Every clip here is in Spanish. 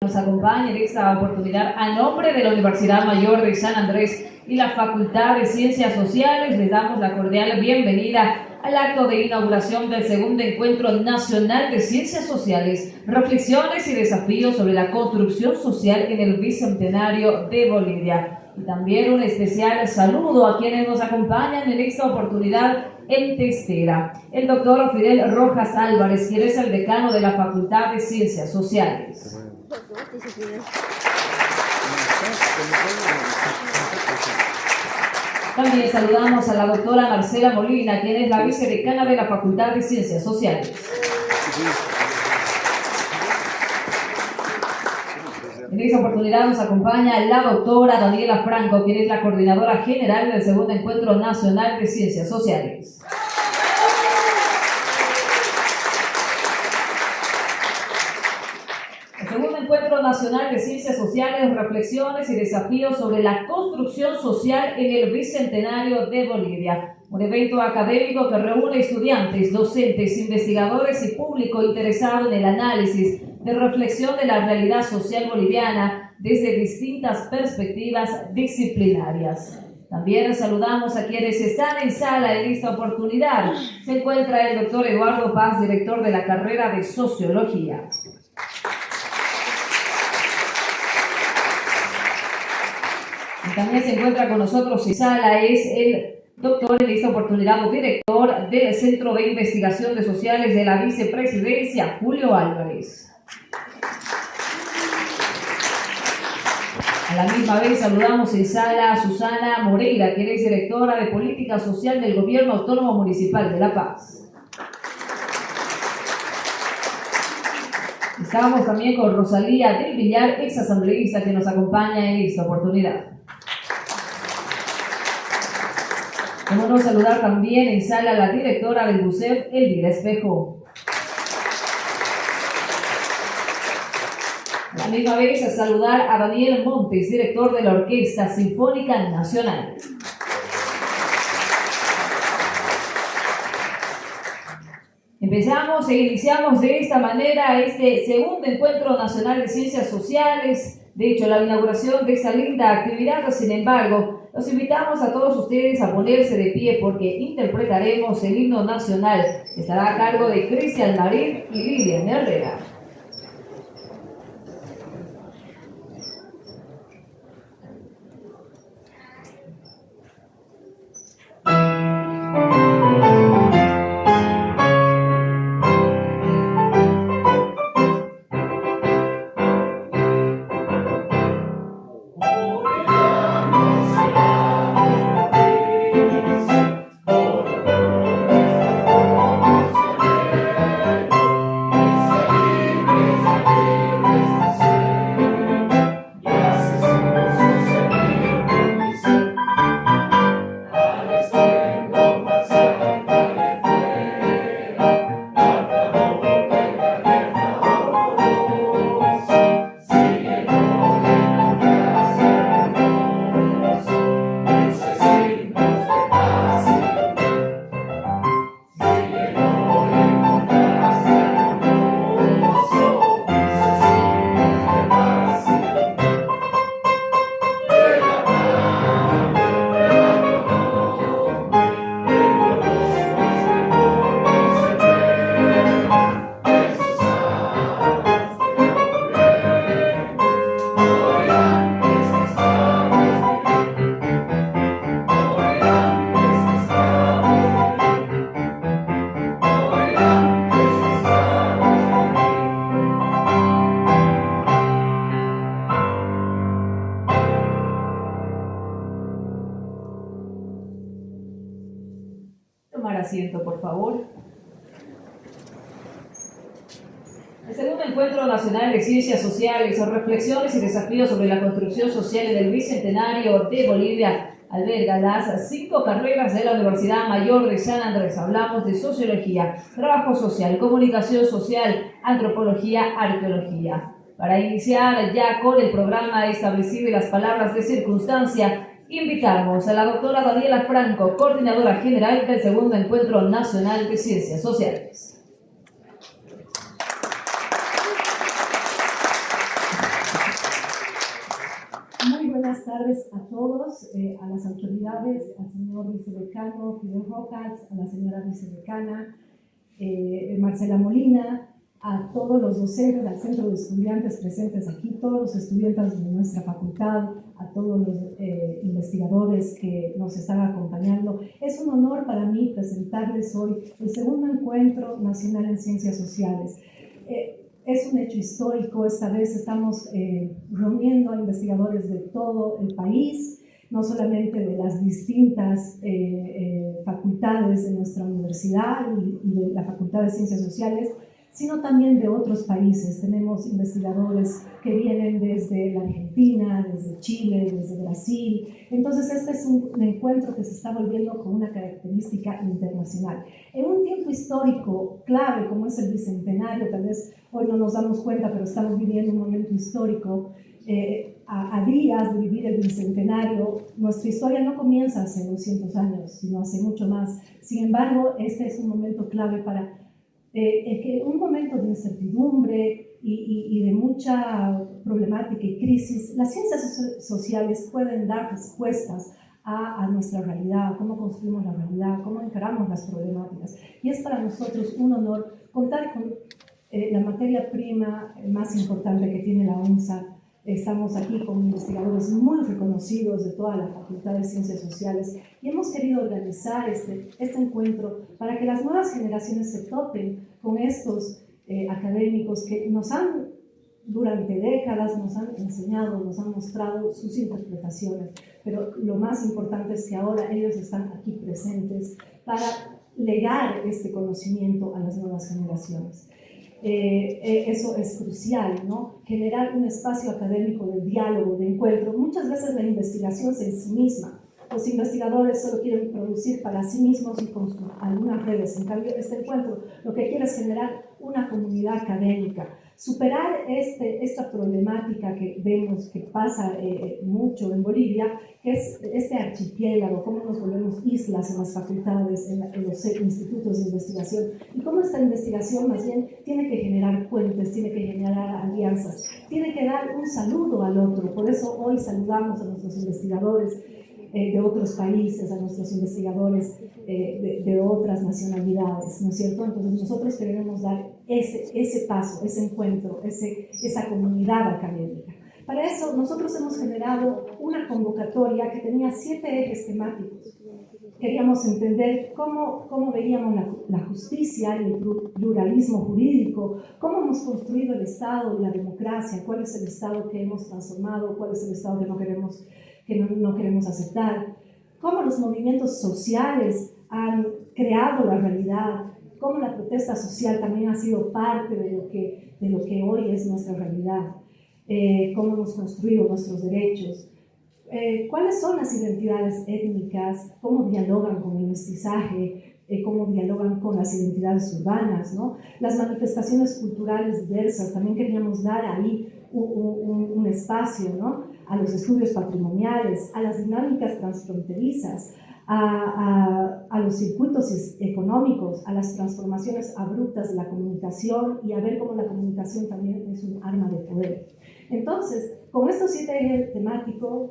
Nos acompaña en esta oportunidad a nombre de la Universidad Mayor de San Andrés y la Facultad de Ciencias Sociales. Les damos la cordial bienvenida al acto de inauguración del segundo Encuentro Nacional de Ciencias Sociales, Reflexiones y Desafíos sobre la Construcción Social en el Bicentenario de Bolivia. Y también un especial saludo a quienes nos acompañan en esta oportunidad en Testera. El doctor Fidel Rojas Álvarez, quien es el decano de la Facultad de Ciencias Sociales. También saludamos a la doctora Marcela Molina, quien es la vicedecana de la Facultad de Ciencias Sociales. En esta oportunidad nos acompaña la doctora Daniela Franco, quien es la coordinadora general del segundo Encuentro Nacional de Ciencias Sociales. El segundo Encuentro Nacional de Ciencias Sociales, Reflexiones y Desafíos sobre la Construcción Social en el Bicentenario de Bolivia. Un evento académico que reúne estudiantes, docentes, investigadores y público interesado en el análisis de reflexión de la realidad social boliviana desde distintas perspectivas disciplinarias. También saludamos a quienes están en sala en esta oportunidad. Se encuentra el doctor Eduardo Paz, director de la carrera de Sociología. Y también se encuentra con nosotros en sala es el doctor, en esta oportunidad, director del Centro de Investigación de Sociales de la Vicepresidencia, Julio Álvarez. A la misma vez saludamos en sala a Susana Moreira, quien es directora de Política Social del Gobierno Autónomo Municipal de La Paz. Estamos también con Rosalía del Villar, ex asambleísta, que nos acompaña en esta oportunidad. Cómo no saludar también en sala a la directora del BUCEF, Elvira Espejo. A la misma vez a saludar a Daniel Montes, director de la Orquesta Sinfónica Nacional. Empezamos e iniciamos de esta manera este segundo Encuentro Nacional de Ciencias Sociales. De hecho, la inauguración de esta linda actividad. Sin embargo, los invitamos a todos ustedes a ponerse de pie porque interpretaremos el himno nacional, que estará a cargo de Cristian Marín y Lilian Herrera. Asiento, por favor. El segundo Encuentro Nacional de Ciencias Sociales, Reflexiones y Desafíos sobre la Construcción Social en el Bicentenario de Bolivia alberga las 5 carreras de la Universidad Mayor de San Andrés. Hablamos de Sociología, Trabajo Social, Comunicación Social, Antropología, Arqueología. Para iniciar ya con el programa establecido y las palabras de circunstancia, invitamos a la doctora Daniela Franco, coordinadora general del segundo Encuentro Nacional de Ciencias Sociales. buenas tardes a todos, a las autoridades, al señor vicedecano Fidel Rojas, a la señora vicedecana Marcela Molina, a todos los docentes del Centro de Estudiantes presentes aquí, todos los estudiantes de nuestra facultad, a todos los investigadores que nos están acompañando. Es un honor para mí presentarles hoy el segundo encuentro nacional en ciencias sociales. Es un hecho histórico, esta vez estamos reuniendo a investigadores de todo el país, no solamente de las distintas facultades de nuestra universidad y de la Facultad de Ciencias Sociales, sino también de otros países. Tenemos investigadores que vienen desde la Argentina, desde Chile, desde Brasil. Entonces este es un encuentro que se está volviendo con una característica internacional. En un tiempo histórico clave como es el Bicentenario, tal vez hoy no nos damos cuenta, pero estamos viviendo un momento histórico. A días de vivir el Bicentenario, nuestra historia no comienza hace 200 años, sino hace mucho más. Sin embargo, este es un momento clave para un momento de incertidumbre y de mucha problemática y crisis. Las ciencias sociales pueden dar respuestas a nuestra realidad, a cómo construimos la realidad, cómo encaramos las problemáticas. Y es para nosotros un honor contar con la materia prima más importante que tiene la UNSA. Estamos aquí con investigadores muy reconocidos de toda la Facultad de Ciencias Sociales y hemos querido organizar este encuentro para que las nuevas generaciones se topen con estos académicos que nos han, durante décadas, nos han enseñado, nos han mostrado sus interpretaciones, pero lo más importante es que ahora ellos están aquí presentes para legar este conocimiento a las nuevas generaciones. Eso es crucial, ¿no? Generar un espacio académico de diálogo, de encuentro. Muchas veces la investigación es en sí misma. Los investigadores solo quieren producir para sí mismos y con algunas redes. En cambio, este encuentro lo que quiere es generar una comunidad académica, superar esta problemática que vemos que pasa mucho en Bolivia, que es este archipiélago, cómo nos volvemos islas en las facultades, en los institutos de investigación, y cómo esta investigación más bien tiene que generar puentes, tiene que generar alianzas, tiene que dar un saludo al otro. Por eso hoy saludamos a nuestros investigadores de otros países, a nuestros investigadores de otras nacionalidades, ¿no es cierto? Entonces nosotros queremos dar ese paso, ese encuentro, esa comunidad académica. Para eso nosotros hemos generado una convocatoria que tenía 7 ejes temáticos. Queríamos entender cómo veíamos la justicia y el pluralismo jurídico, cómo hemos construido el Estado y la democracia, cuál es el Estado que hemos transformado, cuál es el Estado que no queremos aceptar, cómo los movimientos sociales han creado la realidad, cómo la protesta social también ha sido parte de lo que hoy es nuestra realidad, cómo hemos construido nuestros derechos, cuáles son las identidades étnicas, cómo dialogan con el mestizaje, cómo dialogan con las identidades urbanas, ¿no? Las manifestaciones culturales diversas. También queríamos dar ahí un espacio, ¿no? A los estudios patrimoniales, a las dinámicas transfronterizas, a los circuitos económicos, a las transformaciones abruptas de la comunicación y a ver cómo la comunicación también es un arma de poder. Entonces, con estos 7 ejes temáticos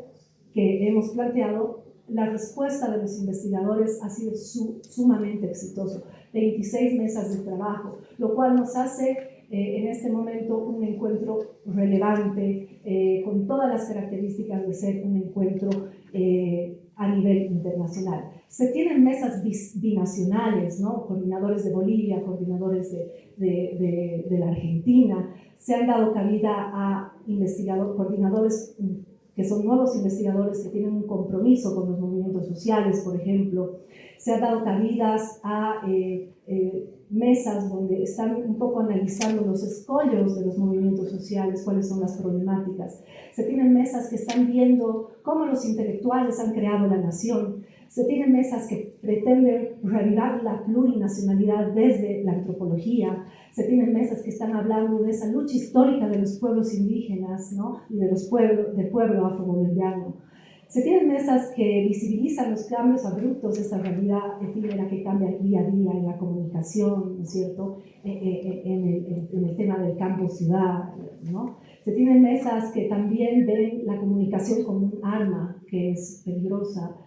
que hemos planteado, la respuesta de los investigadores ha sido sumamente exitoso. 26 mesas de trabajo, lo cual nos hace en este momento un encuentro relevante, con todas las características de ser un encuentro a nivel internacional. Se tienen mesas binacionales, ¿no? Coordinadores de Bolivia, coordinadores de la Argentina. Se han dado cabida a coordinadores que son nuevos investigadores que tienen un compromiso con los movimientos sociales, por ejemplo. Se ha dado cabidas a mesas donde están un poco analizando los escollos de los movimientos sociales, cuáles son las problemáticas. Se tienen mesas que están viendo cómo los intelectuales han creado la nación. Se tienen mesas que pretenden reavivar la plurinacionalidad desde la antropología. Se tienen mesas que están hablando de esa lucha histórica de los pueblos indígenas, ¿no? Y del pueblo afroboliviano. Se tienen mesas que visibilizan los cambios abruptos de esta realidad efímera que cambia día a día en la comunicación, ¿no es cierto? En el tema del campo-ciudad, ¿no? Se tienen mesas que también ven la comunicación como un arma que es peligrosa,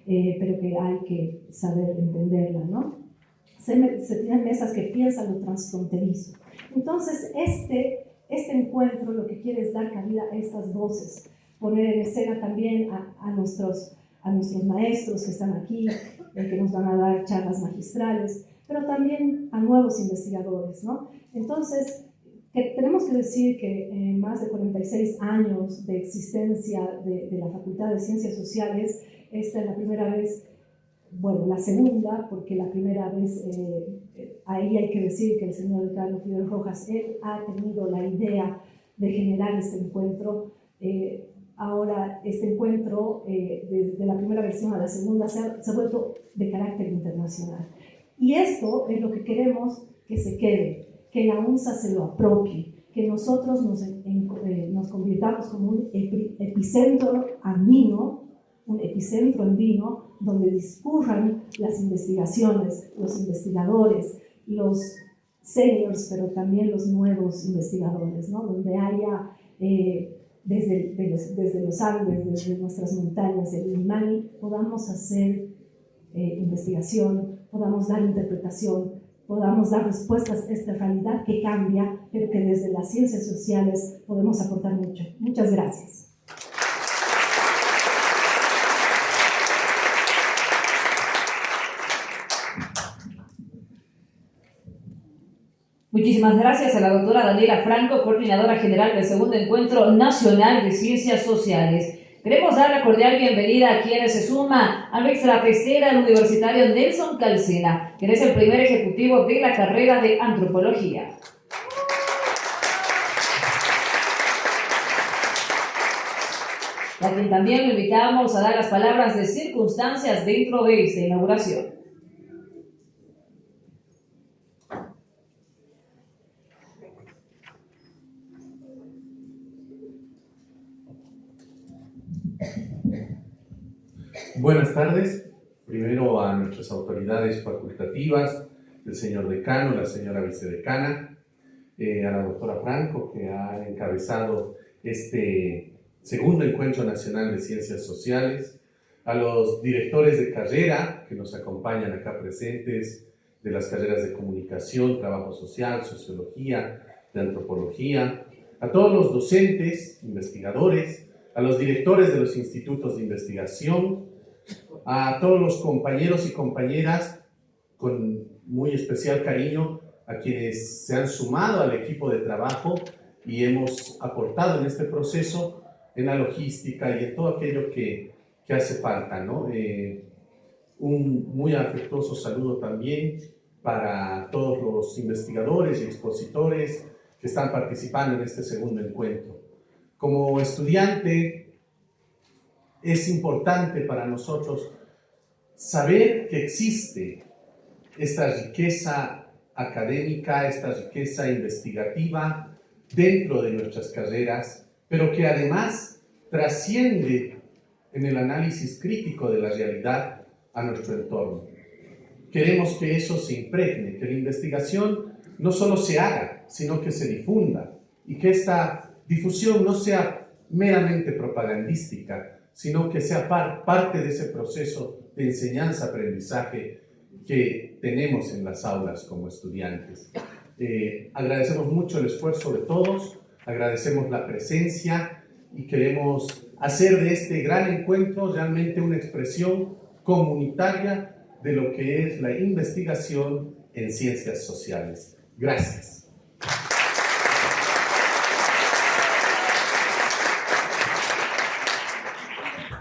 pero que hay que saber entenderla, ¿no? Se tienen mesas que piensan lo transfronterizo. Entonces, este encuentro lo que quiere es dar cabida a estas voces, poner en escena también a nuestros maestros que están aquí, que nos van a dar charlas magistrales, pero también a nuevos investigadores, ¿no? Entonces, tenemos que decir que en más de 46 años de existencia de la Facultad de Ciencias Sociales, esta es la primera vez, bueno, la segunda, porque la primera vez, ahí hay que decir que el señor Carlos Fidel Rojas, él ha tenido la idea de generar este encuentro. Ahora, este encuentro, de la primera versión a la segunda, se ha vuelto de carácter internacional. Y esto es lo que queremos que se quede, que la UNSA se lo apropie, que nosotros nos convirtamos como un epicentro andino, donde discurran las investigaciones, los investigadores, los seniors, pero también los nuevos investigadores, ¿no? Donde haya, desde los Andes, desde nuestras montañas, el Illimani, podamos hacer investigación, podamos dar interpretación, podamos dar respuestas a esta realidad que cambia, pero que desde las ciencias sociales podemos aportar mucho. Muchas gracias. Muchísimas gracias a la doctora Daniela Franco, coordinadora general del Segundo Encuentro Nacional de Ciencias Sociales. Queremos dar la cordial bienvenida a quienes se suman a nuestra festera, el universitario Nelson Calcena, quien es el primer ejecutivo de la carrera de Antropología. A quien también lo invitamos a dar las palabras de circunstancias dentro de esta inauguración. Buenas tardes. Primero a nuestras autoridades facultativas, el señor decano, la señora vicedecana, a la doctora Franco, que ha encabezado este Segundo Encuentro Nacional de Ciencias Sociales, a los directores de carrera que nos acompañan acá presentes, de las carreras de Comunicación, Trabajo Social, Sociología, de Antropología, a todos los docentes, investigadores, a los directores de los institutos de investigación, a todos los compañeros y compañeras, con muy especial cariño, a quienes se han sumado al equipo de trabajo y hemos aportado en este proceso, en la logística y en todo aquello que hace falta, ¿no? Un muy afectuoso saludo también para todos los investigadores y expositores que están participando en este segundo encuentro. Como estudiante, es importante para nosotros saber que existe esta riqueza académica, esta riqueza investigativa dentro de nuestras carreras, pero que además trasciende en el análisis crítico de la realidad a nuestro entorno. Queremos que eso se impregne, que la investigación no solo se haga, sino que se difunda, y que esta difusión no sea meramente propagandística, sino que sea parte de ese proceso de enseñanza-aprendizaje que tenemos en las aulas como estudiantes. Agradecemos mucho el esfuerzo de todos, agradecemos la presencia y queremos hacer de este gran encuentro realmente una expresión comunitaria de lo que es la investigación en ciencias sociales. Gracias.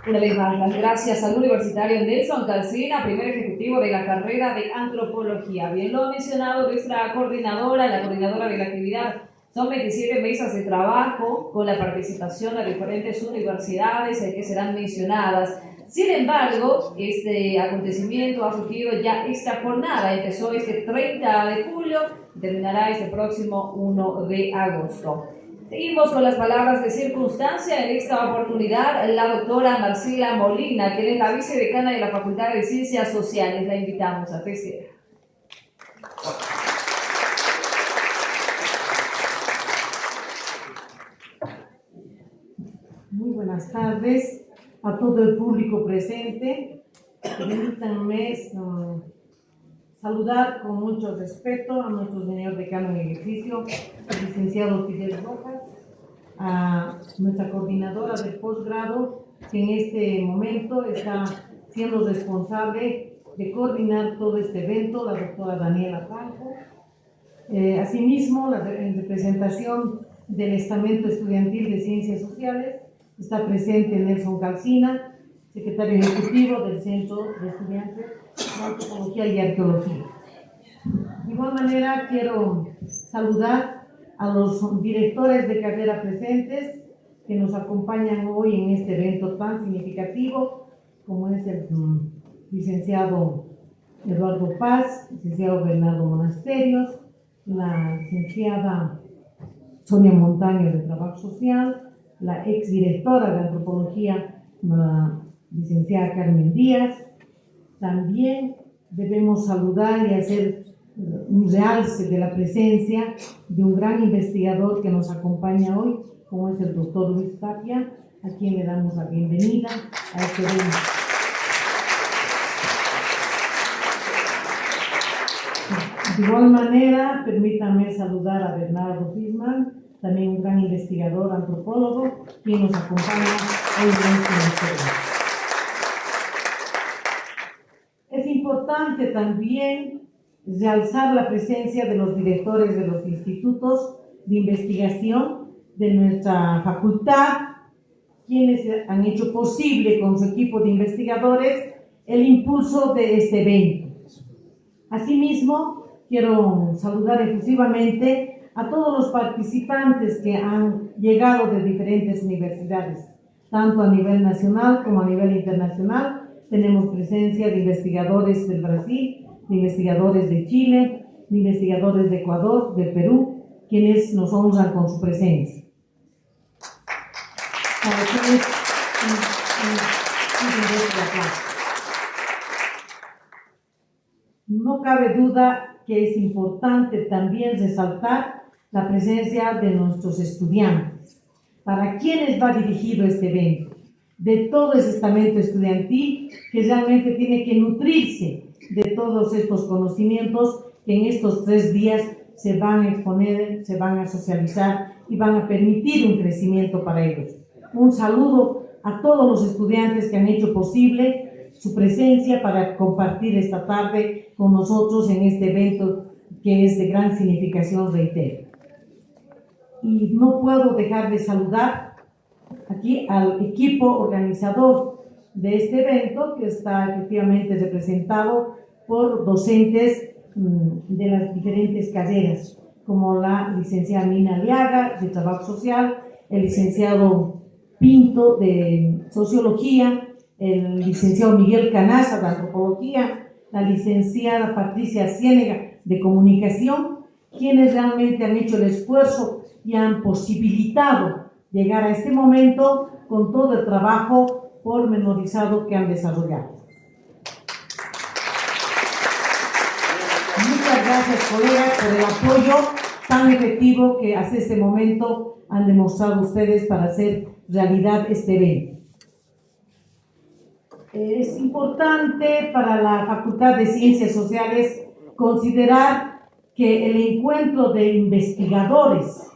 Una vez más, las gracias al universitario Nelson Calcena, primer ejecutivo de la carrera de Antropología. Bien lo ha mencionado nuestra coordinadora, la coordinadora de la actividad. Son 27 mesas de trabajo con la participación de diferentes universidades que serán mencionadas. Sin embargo, este acontecimiento ha surgido ya esta jornada. Empezó este 30 de julio y terminará este próximo 1 de agosto. Seguimos con las palabras de circunstancia. En esta oportunidad, la doctora Marcela Molina, quien es la vicedecana de la Facultad de Ciencias Sociales. La invitamos a festejar. Muy buenas tardes a todo el público presente. Permítanme saludar con mucho respeto a nuestro señor decano en ejercicio, el licenciado Fidel Rojas, a nuestra coordinadora del posgrado, que en este momento está siendo responsable de coordinar todo este evento, la doctora Daniela Franco. Asimismo, en representación del Estamento Estudiantil de Ciencias Sociales, está presente Nelson Calcina, secretario ejecutivo del Centro de Estudiantes de Antropología y Arqueología. De igual manera, quiero saludar a los directores de carrera presentes que nos acompañan hoy en este evento tan significativo, como es el licenciado Eduardo Paz, licenciado Bernardo Monasterios, la licenciada Sonia Montaño de Trabajo Social, la exdirectora de Antropología, la licenciada Carmen Díaz. También debemos saludar y hacer un realce de la presencia de un gran investigador que nos acompaña hoy, como es el doctor Luis Tapia, a quien le damos la bienvenida a este evento. De igual manera, permítanme saludar a Bernardo Fisman, también un gran investigador, antropólogo, quien nos acompaña hoy en este evento. Es importante también realzar la presencia de los directores de los institutos de investigación de nuestra facultad, quienes han hecho posible con su equipo de investigadores el impulso de este evento. Asimismo, quiero saludar efusivamente a todos los participantes que han llegado de diferentes universidades, tanto a nivel nacional como a nivel internacional. Tenemos presencia de investigadores del Brasil, de investigadores de Chile, de investigadores de Ecuador, de Perú, quienes nos honran con su presencia. No cabe duda que es importante también resaltar la presencia de nuestros estudiantes. ¿Para quiénes va dirigido este evento? De todo ese estamento estudiantil que realmente tiene que nutrirse de todos estos conocimientos que en estos 3 días se van a exponer, se van a socializar y van a permitir un crecimiento para ellos. Un saludo a todos los estudiantes que han hecho posible su presencia para compartir esta tarde con nosotros en este evento que es de gran significación, reitero. Y no puedo dejar de saludar aquí al equipo organizador de este evento, que está efectivamente representado por docentes de las diferentes carreras, como la licenciada Mina Aliaga, de Trabajo Social, el licenciado Pinto, de Sociología, el licenciado Miguel Canaza, de Antropología, la licenciada Patricia Ciénega, de Comunicación, quienes realmente han hecho el esfuerzo y han posibilitado llegar a este momento con todo el trabajo pormenorizado que han desarrollado. Muchas gracias, colegas, por el apoyo tan efectivo que hasta este momento han demostrado ustedes para hacer realidad este evento. Es importante para la Facultad de Ciencias Sociales considerar que el encuentro de investigadores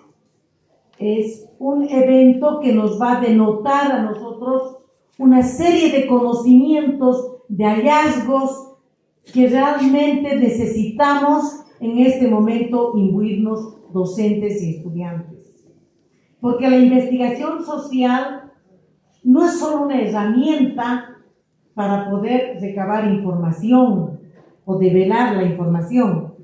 es un evento que nos va a denotar a nosotros una serie de conocimientos, de hallazgos que realmente necesitamos en este momento imbuirnos docentes y estudiantes. Porque la investigación social no es solo una herramienta para poder recabar información o develar la información.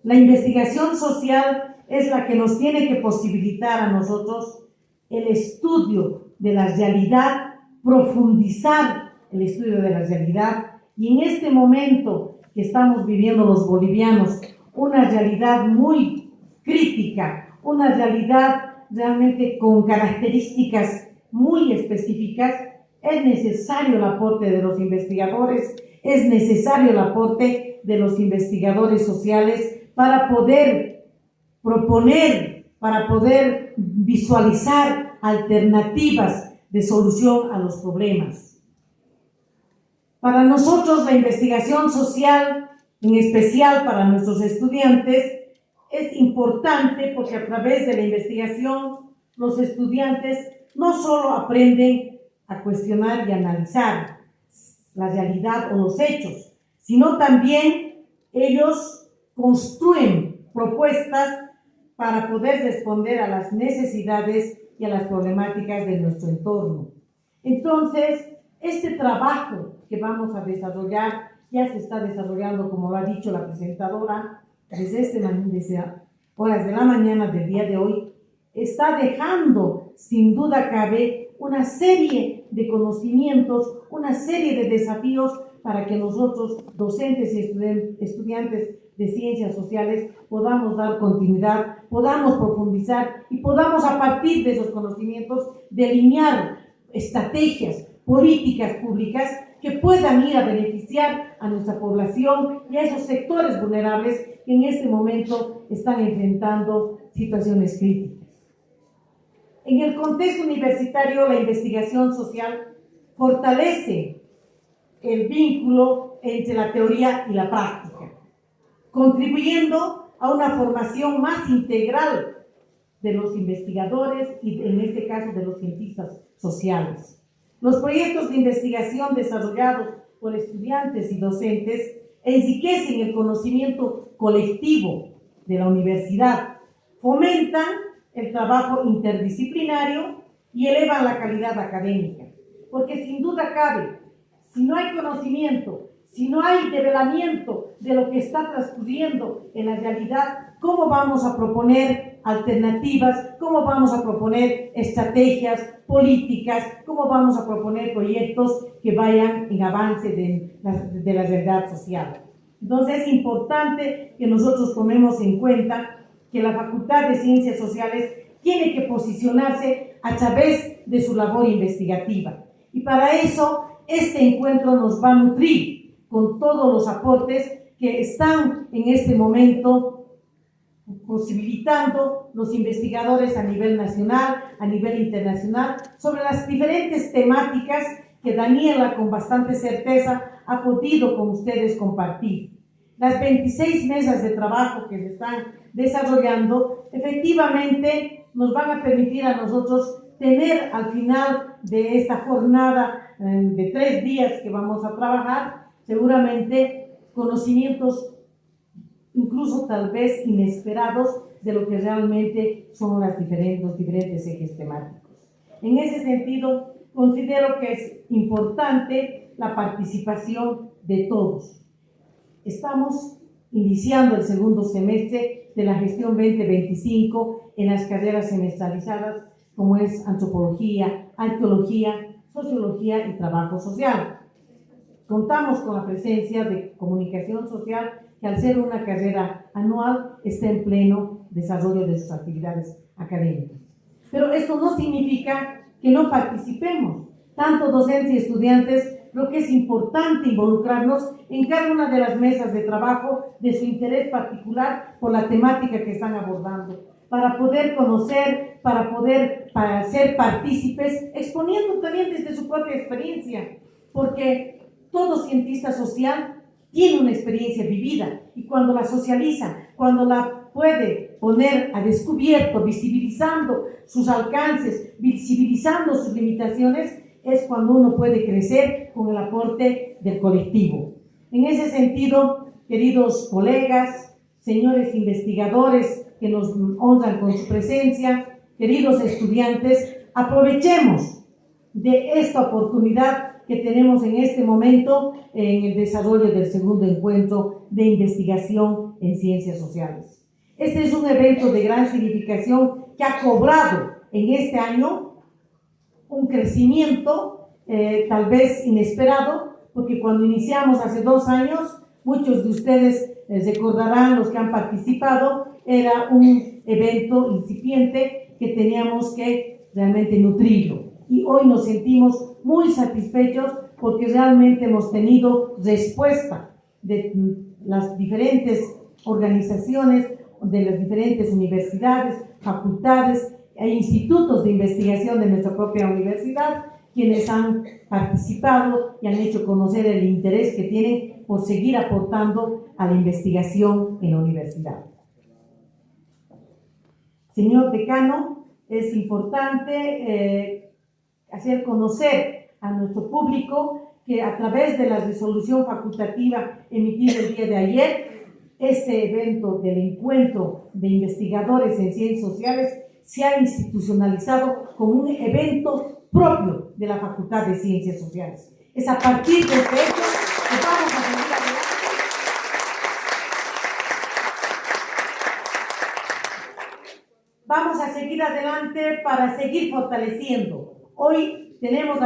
La investigación social es la que nos tiene que posibilitar a nosotros el estudio de la realidad, profundizar el estudio de la realidad, y en este momento que estamos viviendo los bolivianos, una realidad muy crítica, una realidad realmente con características muy específicas, es necesario el aporte de los investigadores, es necesario el aporte de los investigadores sociales para poder proponer, para poder visualizar alternativas de solución a los problemas. Para nosotros la investigación social, en especial para nuestros estudiantes, es importante porque a través de la investigación los estudiantes no solo aprenden a cuestionar y analizar la realidad o los hechos, sino también ellos construyen propuestas para poder responder a las necesidades y a las problemáticas de nuestro entorno. Entonces, este trabajo que vamos a desarrollar ya se está desarrollando, como lo ha dicho la presentadora, desde horas de la mañana del día de hoy, está dejando, sin duda cabe, una serie de conocimientos, una serie de desafíos para que nosotros, docentes y estudiantes de ciencias sociales, podamos dar continuidad, podamos profundizar y podamos, a partir de esos conocimientos, delinear estrategias, políticas públicas que puedan ir a beneficiar a nuestra población y a esos sectores vulnerables que en este momento están enfrentando situaciones críticas. En el contexto universitario, la investigación social fortalece el vínculo entre la teoría y la práctica, contribuyendo a una formación más integral de los investigadores y, en este caso, de los cientistas sociales. Los proyectos de investigación desarrollados por estudiantes y docentes enriquecen el conocimiento colectivo de la universidad, fomentan el trabajo interdisciplinario y elevan la calidad académica. Porque sin duda cabe, si no hay conocimiento, si no hay develamiento de lo que está transcurriendo en la realidad, ¿cómo vamos a proponer alternativas? ¿Cómo vamos a proponer estrategias políticas? ¿Cómo vamos a proponer proyectos que vayan en avance de la realidad social? Entonces es importante que nosotros tomemos en cuenta que la Facultad de Ciencias Sociales tiene que posicionarse a través de su labor investigativa. Y para eso este encuentro nos va a nutrir con todos los aportes que están en este momento posibilitando los investigadores a nivel nacional, a nivel internacional, sobre las diferentes temáticas que Daniela con bastante certeza ha podido con ustedes compartir. Las 26 mesas de trabajo que se están desarrollando efectivamente nos van a permitir a nosotros tener al final de esta jornada de 3 días que vamos a trabajar, seguramente conocimientos incluso tal vez inesperados de lo que realmente son los diferentes ejes temáticos. En ese sentido, considero que es importante la participación de todos. Estamos iniciando el segundo semestre de la gestión 2025 en las carreras semestralizadas como es antropología, arqueología, sociología y trabajo social. Contamos con la presencia de comunicación social que al ser una carrera anual está en pleno desarrollo de sus actividades académicas. Pero esto no significa que no participemos. Tanto docentes y estudiantes, creo que es importante involucrarnos en cada una de las mesas de trabajo de su interés particular por la temática que están abordando, para poder conocer, para ser partícipes, exponiendo también desde su propia experiencia, porque todo cientista social tiene una experiencia vivida y cuando la socializa, cuando la puede poner a descubierto, visibilizando sus alcances, visibilizando sus limitaciones, es cuando uno puede crecer con el aporte del colectivo. En ese sentido, queridos colegas, señores investigadores que nos honran con su presencia, queridos estudiantes, aprovechemos de esta oportunidad que tenemos en este momento en el desarrollo del segundo encuentro de investigación en ciencias sociales. Este es un evento de gran significación que ha cobrado en este año un crecimiento tal vez inesperado, porque cuando iniciamos hace 2 años, muchos de ustedes recordarán, los que han participado, era un evento incipiente que teníamos que realmente nutrirlo. Y hoy nos sentimos muy satisfechos porque realmente hemos tenido respuesta de las diferentes organizaciones, de las diferentes universidades, facultades, e institutos de investigación de nuestra propia universidad, quienes han participado y han hecho conocer el interés que tienen por seguir aportando a la investigación en la universidad. Señor decano, es importante hacer conocer a nuestro público que a través de la resolución facultativa emitida el día de ayer, este evento del encuentro de investigadores en ciencias sociales se ha institucionalizado como un evento propio de la Facultad de Ciencias Sociales. Es a partir de este hecho que vamos a seguir adelante. Vamos a seguir adelante para seguir fortaleciendo. Hoy tenemos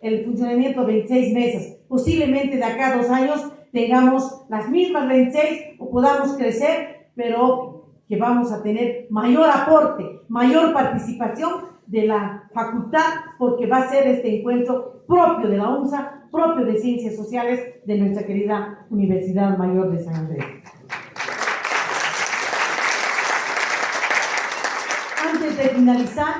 el funcionamiento de 26 mesas. Posiblemente de acá a 2 años tengamos las mismas 26 o podamos crecer, pero que vamos a tener mayor aporte, mayor participación de la facultad, porque va a ser este encuentro propio de la UNSA, propio de Ciencias Sociales de nuestra querida Universidad Mayor de San Andrés. Antes de finalizar,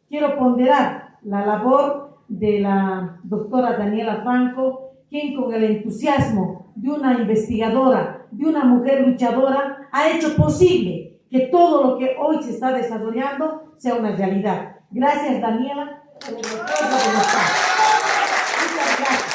quiero ponderar la labor de la doctora Daniela Franco, quien con el entusiasmo de una investigadora, de una mujer luchadora, ha hecho posible que todo lo que hoy se está desarrollando sea una realidad. Gracias, Daniela, por el esfuerzo que nos da. Muchas gracias.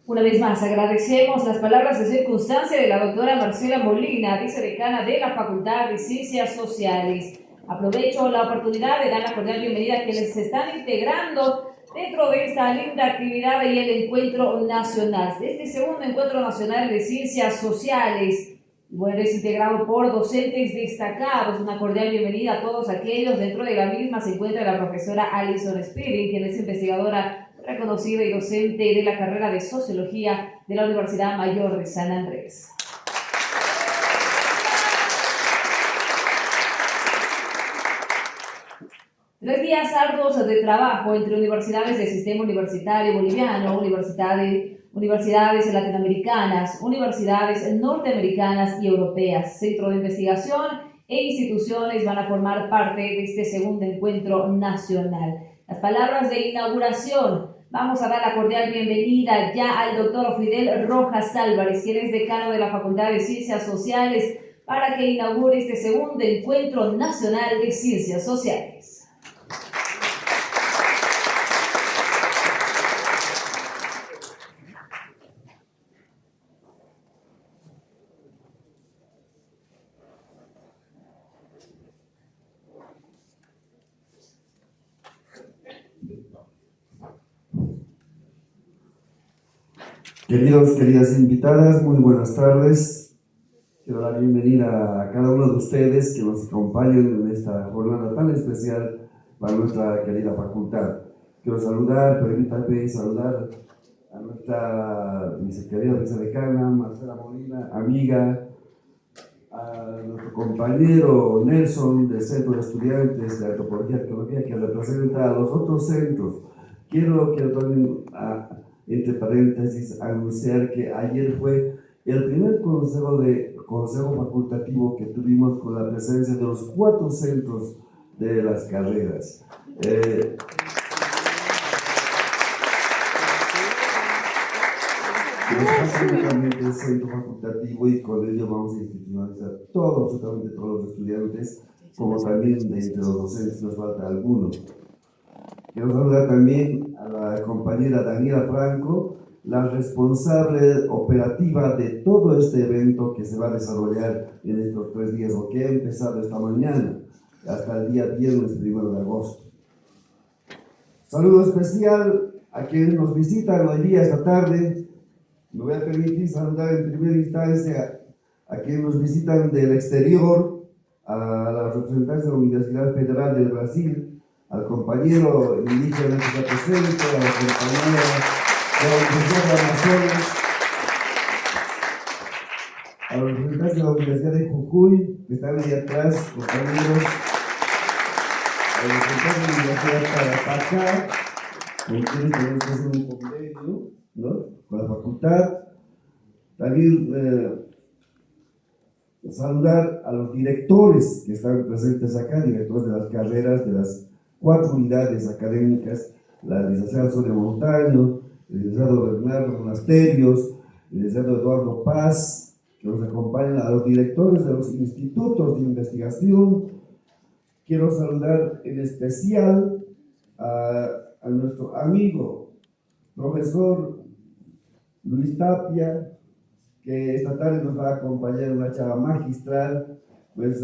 Una vez más, agradecemos las palabras de circunstancia de la doctora Marcela Molina, vicedecana de la Facultad de Ciencias Sociales. Aprovecho la oportunidad de dar la cordial bienvenida a quienes se están integrando dentro de esta linda actividad y el encuentro nacional, este segundo encuentro nacional de Ciencias Sociales. Bueno, es integrado por docentes destacados. Una cordial bienvenida a todos aquellos. Dentro de la misma se encuentra la profesora Alison Spearing, quien es investigadora reconocida y docente de la carrera de Sociología de la Universidad Mayor de San Andrés. Tres días arduos de trabajo entre universidades del sistema universitario boliviano, universidades latinoamericanas, universidades norteamericanas y europeas, centro de investigación e instituciones van a formar parte de este segundo encuentro nacional. Las palabras de inauguración. Vamos a dar la cordial bienvenida ya al doctor Fidel Rojas Álvarez, quien es decano de la Facultad de Ciencias Sociales, para que inaugure este segundo encuentro nacional de Ciencias Sociales. Queridas invitadas, muy buenas tardes. Quiero dar la bienvenida a cada uno de ustedes que nos acompañan en esta jornada tan especial para nuestra querida facultad. Quiero permítanme saludar a nuestra querida vicedecana Marcela Molina, amiga, a nuestro compañero Nelson del Centro de Estudiantes de Antropología y Arqueología, que representa a los otros centros. Quiero también, entre paréntesis, anunciar que ayer fue el primer consejo facultativo que tuvimos con la presencia de los 4 centros de las carreras. También el centro facultativo, y con ello vamos a institucionalizar absolutamente todos los estudiantes, como también de entre los docentes nos falta alguno. Quiero saludar también a la compañera Daniela Franco, la responsable operativa de todo este evento que se va a desarrollar en estos 3 días, o que ha empezado esta mañana, hasta el día viernes 1 de agosto. Saludo especial a quienes nos visitan hoy día, esta tarde. Me voy a permitir saludar en primera instancia a quienes nos visitan del exterior, a la representante de la Universidad Federal del Brasil, al compañero indígena que está presente, a la compañera de la Universidad de Amazonas, a los representantes de la Universidad de Jujuy, que están ahí atrás, compañeros, a los representantes de la Universidad de Tarapacá, Entonces tenemos que hacer un convenio, ¿no?, con la facultad. También saludar a los directores que están presentes acá, directores de las carreras de las 4 unidades académicas, la licenciada Sonia Montaño, el licenciado Bernardo Monasterios, el licenciado Eduardo Paz, que nos acompañan, a los directores de los institutos de investigación. Quiero saludar en especial a nuestro amigo, profesor Luis Tapia, que esta tarde nos va a acompañar en una charla magistral, pues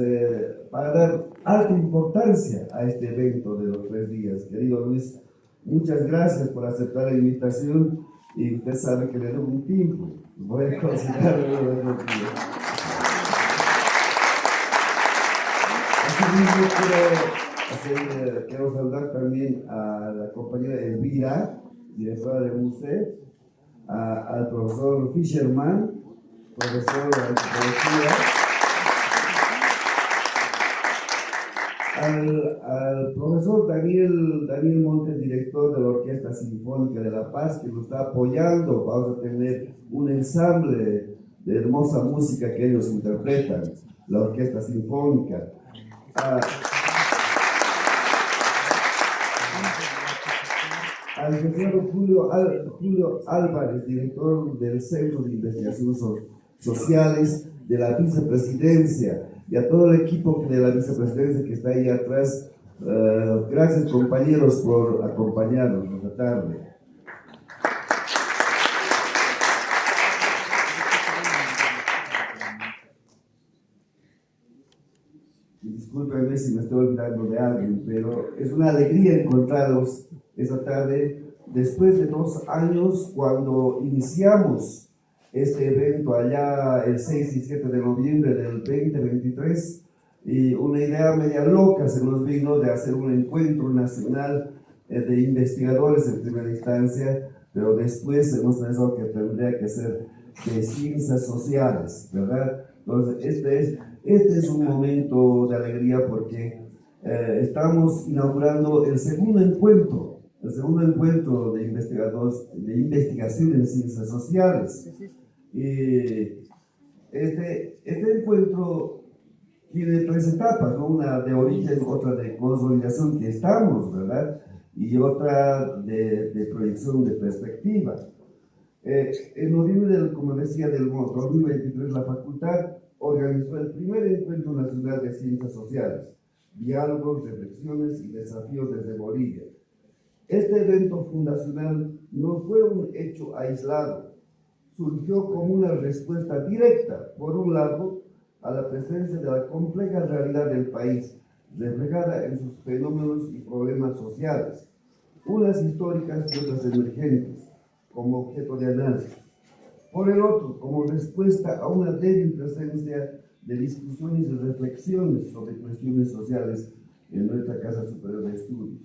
para dar alta importancia a este evento de los 3 días. Querido Luis, muchas gracias por aceptar la invitación, y usted sabe que le doy un tiempo. Voy a considerarlo en los días. Asimismo, quiero saludar también a la compañera Elvira, directora de MUSE, al profesor Fisherman, profesor de antropología, al profesor Daniel Montes, director de la Orquesta Sinfónica de La Paz, que nos está apoyando. Vamos a tener un ensamble de hermosa música que ellos interpretan, la Orquesta Sinfónica. Al licenciado Julio Álvarez, director del Centro de Investigaciones Sociales de la Vicepresidencia, y a todo el equipo de la Vicepresidencia que está ahí atrás. Gracias, compañeros, por acompañarnos esta tarde. Discúlpenme si me estoy olvidando de alguien, pero es una alegría encontrarlos esta tarde, después de 2 años, cuando iniciamos este evento allá el 6 y 7 de noviembre del 2023, y una idea media loca se nos vino de hacer un encuentro nacional de investigadores en primera instancia, pero después hemos pensado que tendría que ser de ciencias sociales, ¿verdad? Entonces, este es un momento de alegría porque estamos inaugurando el segundo encuentro de investigadores de investigación en ciencias sociales. Y este encuentro tiene 3 etapas, ¿no? Una de origen, otra de consolidación, que estamos, ¿verdad?, y otra de proyección de perspectiva. En noviembre, como decía, del 2023, la facultad organizó el primer encuentro nacional de ciencias sociales, diálogos, reflexiones y desafíos desde Bolivia. Este evento fundacional no fue un hecho aislado, surgió como una respuesta directa, por un lado, a la presencia de la compleja realidad del país, reflejada en sus fenómenos y problemas sociales, unas históricas y otras emergentes, como objeto de análisis. Por el otro, como respuesta a una débil presencia de discusiones y reflexiones sobre cuestiones sociales en nuestra Casa Superior de Estudios,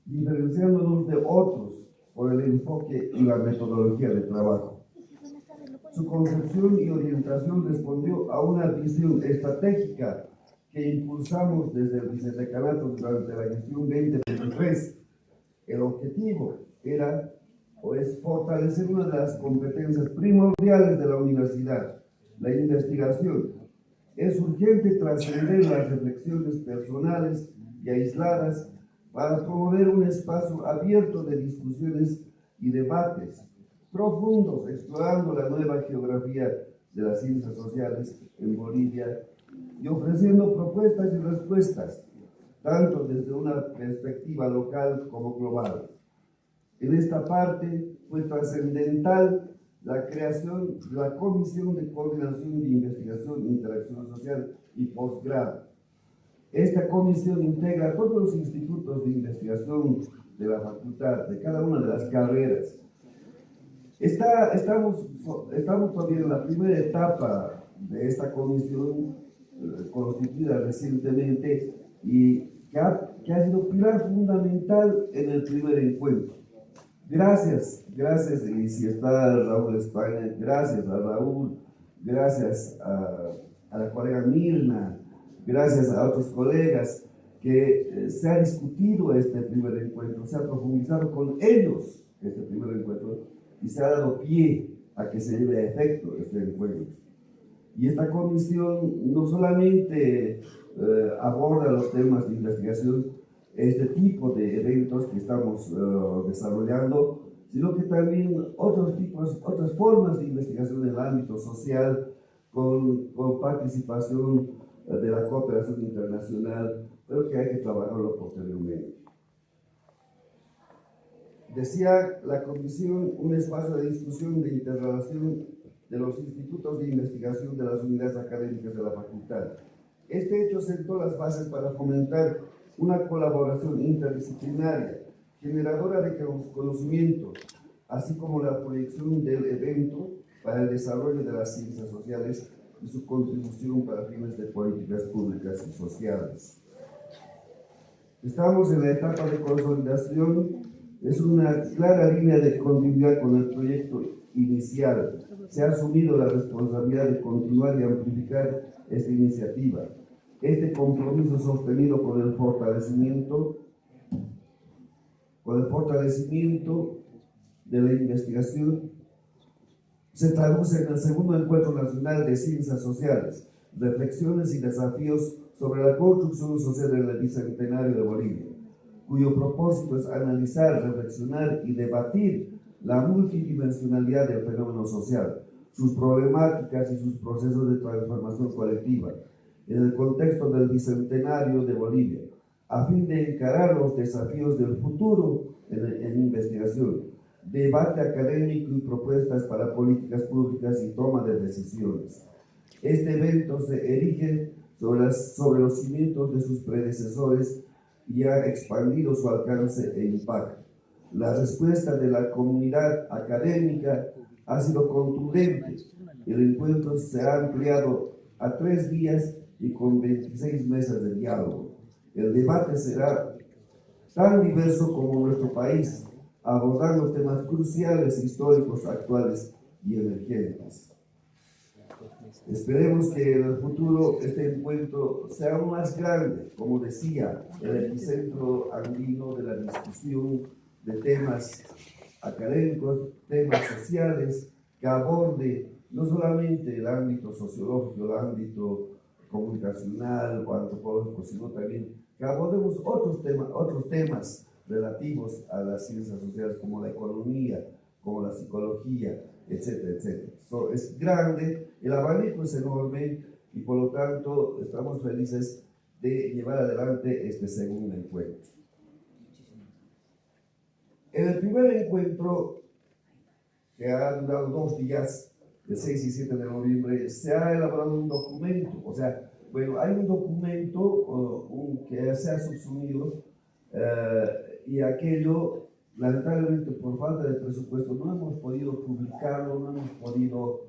diferenciándonos de otros por el enfoque y la metodología de trabajo. Su concepción y orientación respondió a una visión estratégica que impulsamos desde el Vicedecanato durante la gestión 2023. El objetivo era o es fortalecer una de las competencias primordiales de la universidad, la investigación. Es urgente trascender las reflexiones personales y aisladas para promover un espacio abierto de discusiones y debates profundos, explorando la nueva geografía de las ciencias sociales en Bolivia y ofreciendo propuestas y respuestas, tanto desde una perspectiva local como global. En esta parte fue trascendental la creación de la Comisión de Coordinación de Investigación, Interacción Social y Posgrado. Esta comisión integra a todos los institutos de investigación de la facultad, de cada una de las carreras. Estamos todavía en la primera etapa de esta comisión constituida recientemente y que ha sido pilar fundamental en el primer encuentro. Gracias, y si está Raúl España, gracias a Raúl, gracias a la colega Mirna, gracias a otros colegas que se ha discutido este primer encuentro, se ha profundizado con ellos este primer encuentro y se ha dado pie a que se lleve a efecto este encuentro. Y esta comisión no solamente aborda los temas de investigación, este tipo de eventos que estamos desarrollando, sino que también otras formas de investigación en el ámbito social, con participación de la cooperación internacional, pero que hay que trabajarlo posteriormente. Decía la comisión, un espacio de discusión, de interrelación de los institutos de investigación de las unidades académicas de la facultad. Este hecho sentó las bases para fomentar una colaboración interdisciplinaria, generadora de conocimiento, así como la proyección del evento para el desarrollo de las ciencias sociales y su contribución para fines de políticas públicas y sociales. Estamos en la etapa de consolidación. Es una clara línea de continuidad con el proyecto inicial. Se ha asumido la responsabilidad de continuar y amplificar esta iniciativa. Este compromiso sostenido con el fortalecimiento de la investigación se traduce en el segundo Encuentro Nacional de Ciencias Sociales, reflexiones y desafíos sobre la construcción social en el Bicentenario de Bolivia, cuyo propósito es analizar, reflexionar y debatir la multidimensionalidad del fenómeno social, sus problemáticas y sus procesos de transformación colectiva, en el contexto del Bicentenario de Bolivia, a fin de encarar los desafíos del futuro en investigación, debate académico y propuestas para políticas públicas y toma de decisiones. Este evento se erige sobre los cimientos de sus predecesores y ha expandido su alcance e impacto. La respuesta de la comunidad académica ha sido contundente. El encuentro se ha ampliado a 3 días y con 26 mesas de diálogo. El debate será tan diverso como nuestro país, abordando temas cruciales, históricos, actuales y emergentes. Esperemos que en el futuro este encuentro sea aún más grande, como decía, el epicentro andino de la discusión de temas académicos, temas sociales, que aborde no solamente el ámbito sociológico, el ámbito comunicacional o antropológico, sino también que abordemos otros temas relativos a las ciencias sociales, como la economía, como la psicología, etcétera, etcétera. Es grande, el abanico es enorme y por lo tanto estamos felices de llevar adelante este segundo encuentro. En el primer encuentro, que ha durado 2 días, el 6 y 7 de noviembre, se ha elaborado un documento, hay un documento que se ha subsumido y aquello, lamentablemente por falta de presupuesto, no hemos podido publicarlo, no hemos podido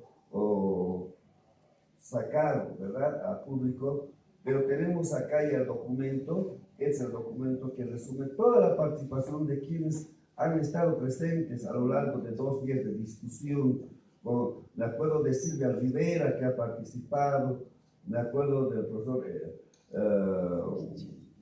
sacarlo, ¿verdad?, a público, pero tenemos acá ya el documento. Es el documento que resume toda la participación de quienes han estado presentes a lo largo de 2 días de discusión. Me acuerdo de Silvia Rivera, que ha participado, me acuerdo del profesor,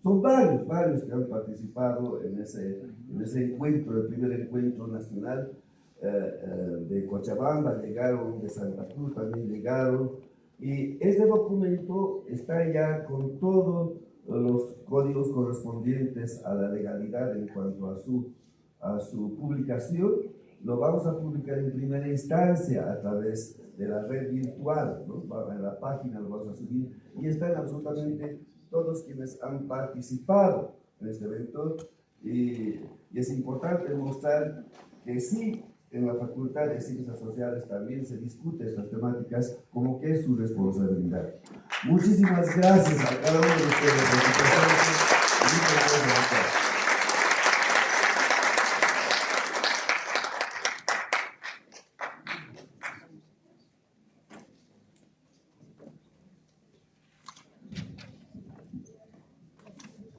son varios que han participado en ese encuentro, el primer encuentro nacional de Cochabamba, llegaron, de Santa Cruz también llegaron, y ese documento está ya con todos los códigos correspondientes a la legalidad en cuanto a su publicación. Lo vamos a publicar en primera instancia a través de la red virtual, ¿no? En la página lo vamos a subir, y están absolutamente todos quienes han participado en este evento, y es importante mostrar que sí, en la Facultad de Ciencias Sociales también se discute estas temáticas, como que es su responsabilidad. Muchísimas gracias a cada uno de ustedes por su presencia.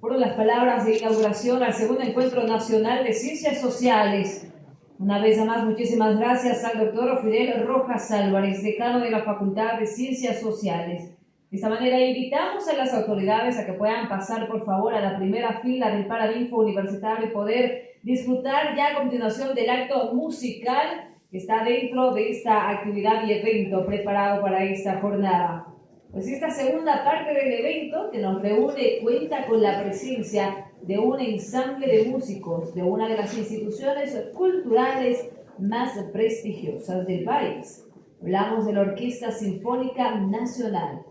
Fueron las palabras de inauguración al segundo Encuentro Nacional de Ciencias Sociales. Una vez más, muchísimas gracias al doctor Fidel Rojas Álvarez, decano de la Facultad de Ciencias Sociales. De esta manera invitamos a las autoridades a que puedan pasar por favor a la primera fila del Paraninfo Universitario y poder disfrutar ya a continuación del acto musical que está dentro de esta actividad y evento preparado para esta jornada. Pues esta segunda parte del evento que nos reúne cuenta con la presencia de un ensamble de músicos de una de las instituciones culturales más prestigiosas del país. Hablamos de la Orquesta Sinfónica Nacional.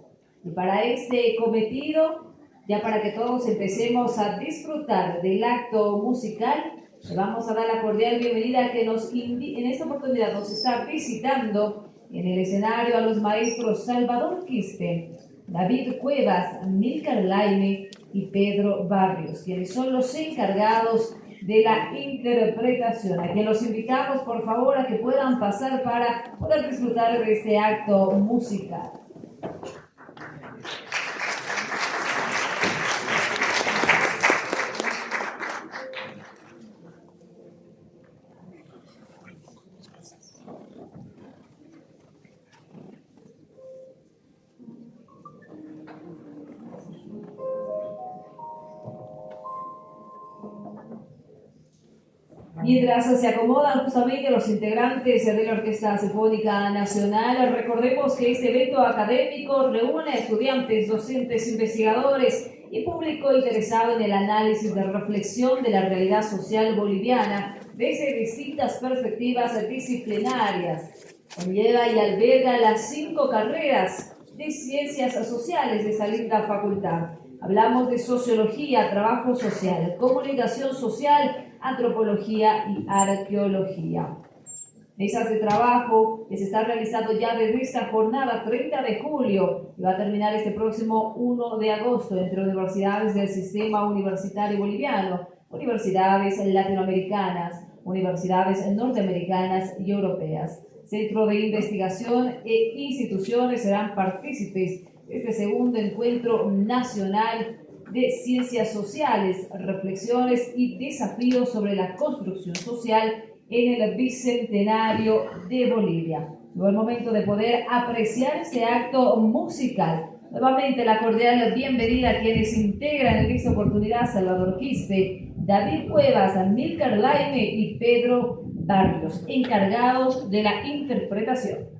Y para este cometido, ya para que todos empecemos a disfrutar del acto musical, le vamos a dar la cordial bienvenida a que en esta oportunidad nos está visitando en el escenario a los maestros Salvador Quispe, David Cuevas, Amílcar Laime y Pedro Barrios, quienes son los encargados de la interpretación. A quien los invitamos, por favor, a que puedan pasar para poder disfrutar de este acto musical. Mientras se acomodan justamente los integrantes de la Orquesta Sinfónica Nacional, recordemos que este evento académico reúne a estudiantes, docentes, investigadores y público interesado en el análisis de reflexión de la realidad social boliviana desde distintas perspectivas disciplinarias. Conlleva y alberga las 5 carreras de ciencias sociales de esta linda facultad. Hablamos de sociología, trabajo social, comunicación social, antropología y arqueología. Mesas de trabajo que se está realizando ya desde esta jornada 30 de julio y va a terminar este próximo 1 de agosto entre universidades del sistema universitario boliviano, universidades latinoamericanas, universidades norteamericanas y europeas. Centro de investigación e instituciones serán partícipes de este segundo encuentro nacional de ciencias sociales, reflexiones y desafíos sobre la construcción social en el bicentenario de Bolivia. Llegó el momento de poder apreciar este acto musical. Nuevamente la cordial bienvenida a quienes integran en esta oportunidad Salvador Quispe, David Cuevas, Amílcar Laime y Pedro Barrios, encargados de la interpretación.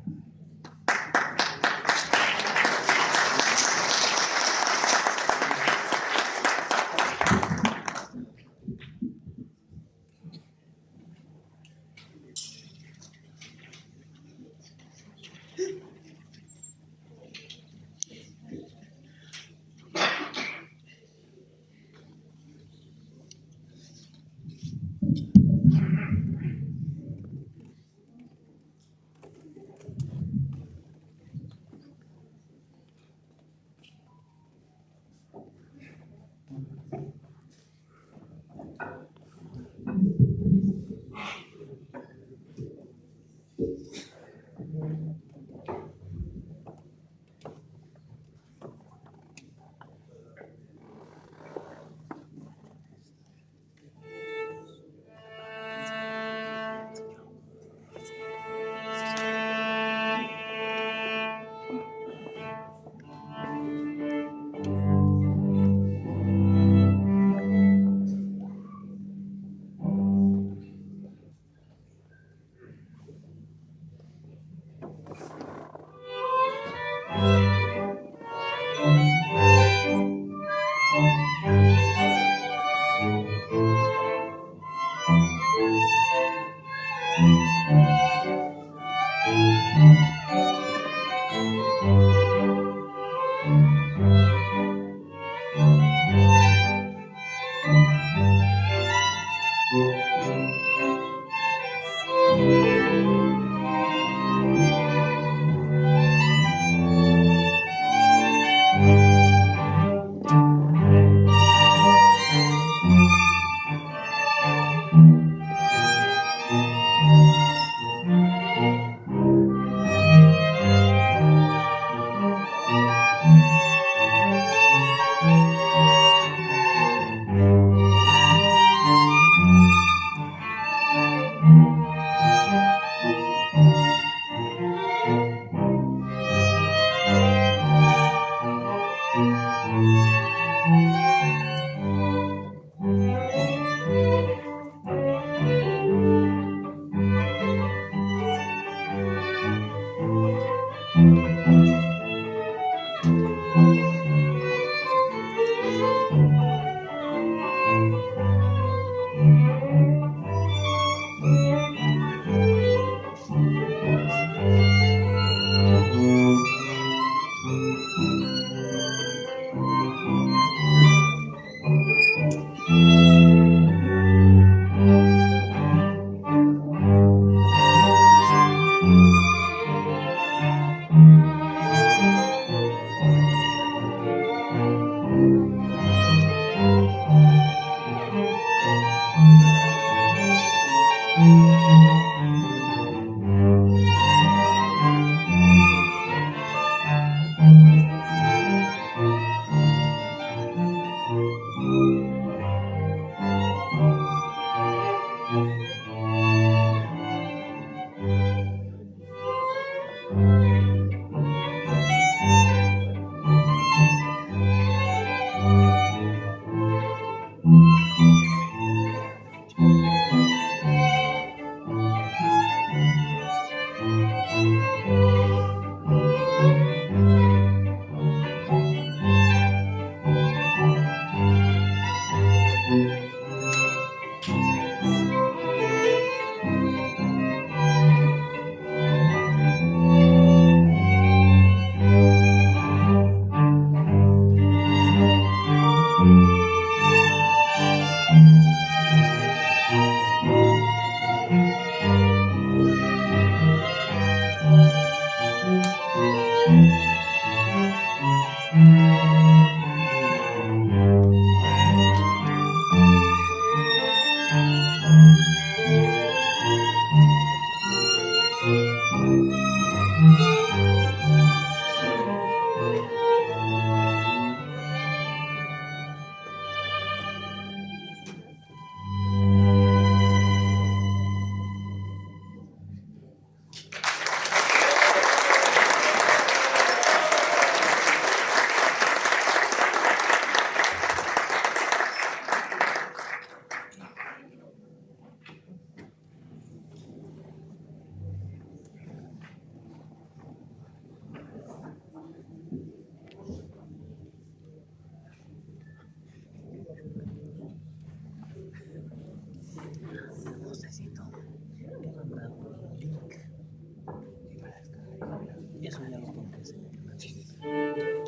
Eso ya lo pondré en el canal.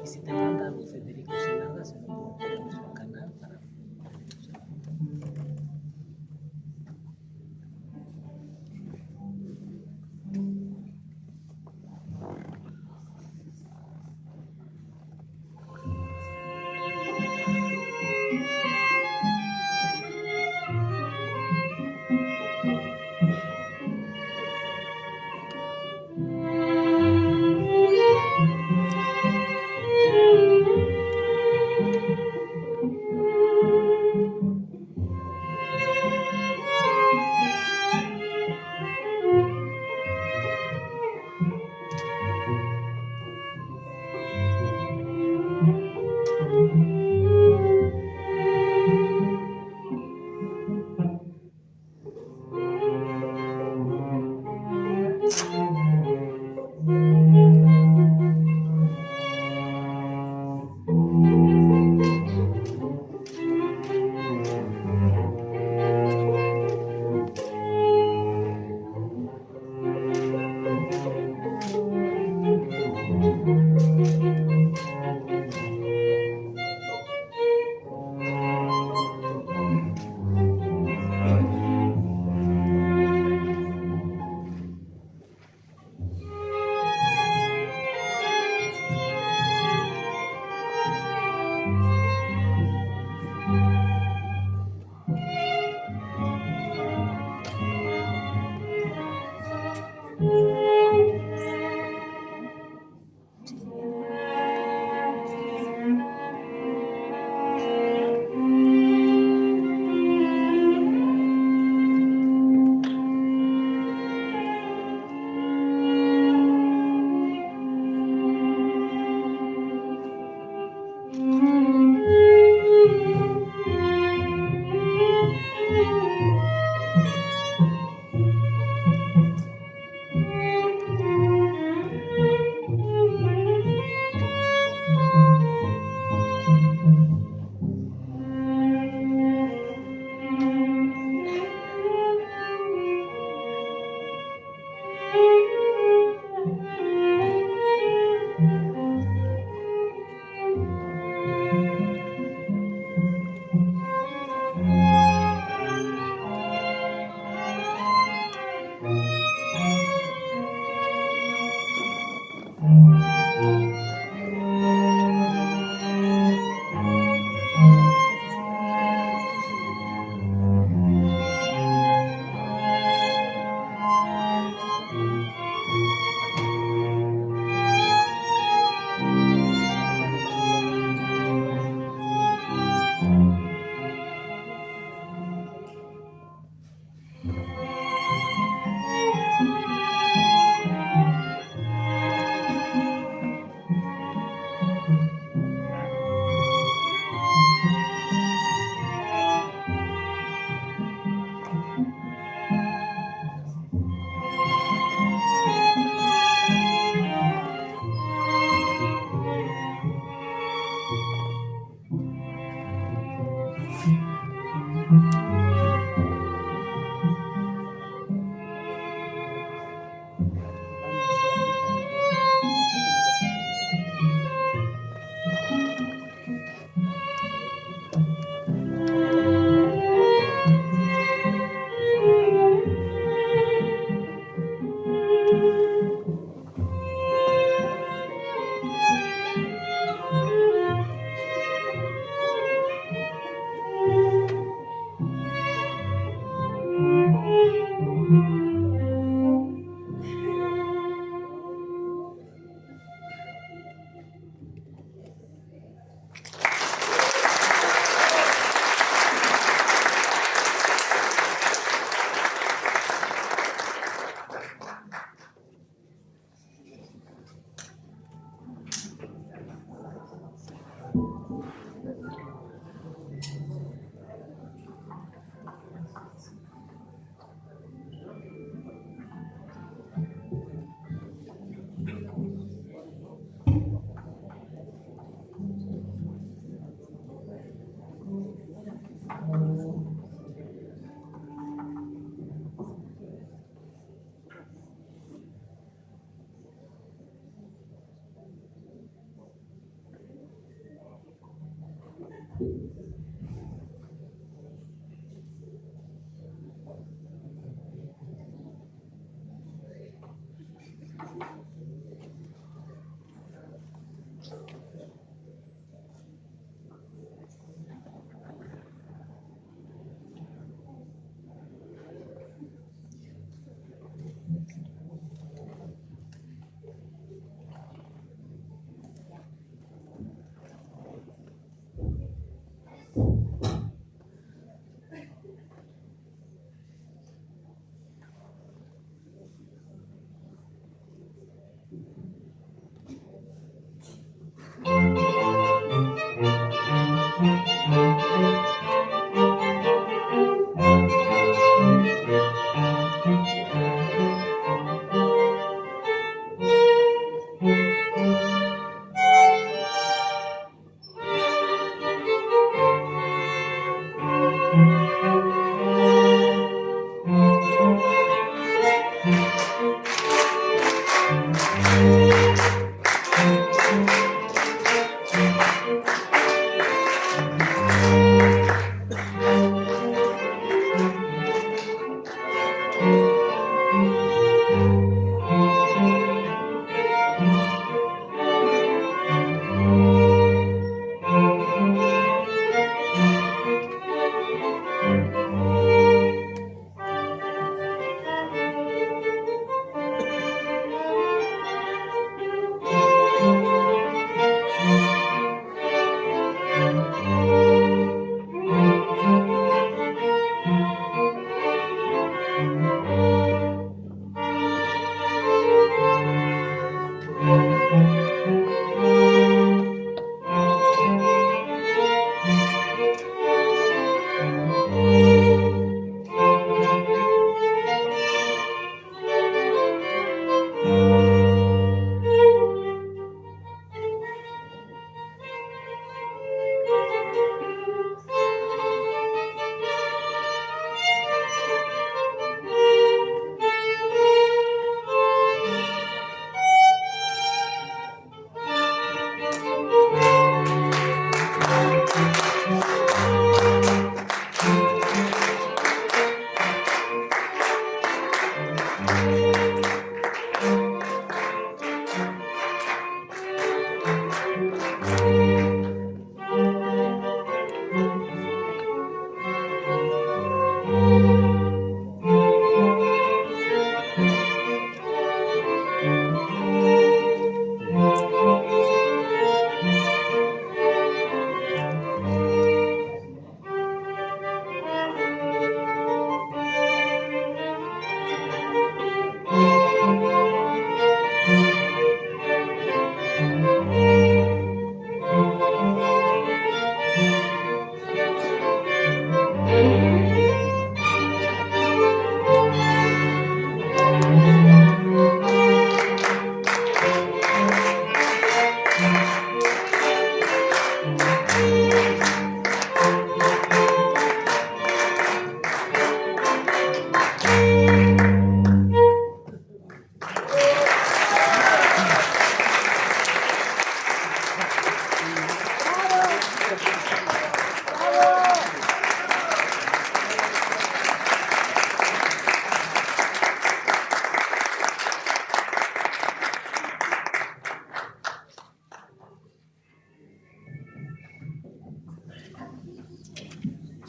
Y si te manda algo Federico Zelada, se lo pongo en su canal para Federico Zelada.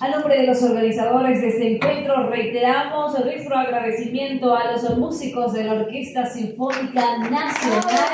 A nombre de los organizadores de este encuentro, reiteramos nuestro agradecimiento a los músicos de la Orquesta Sinfónica Nacional.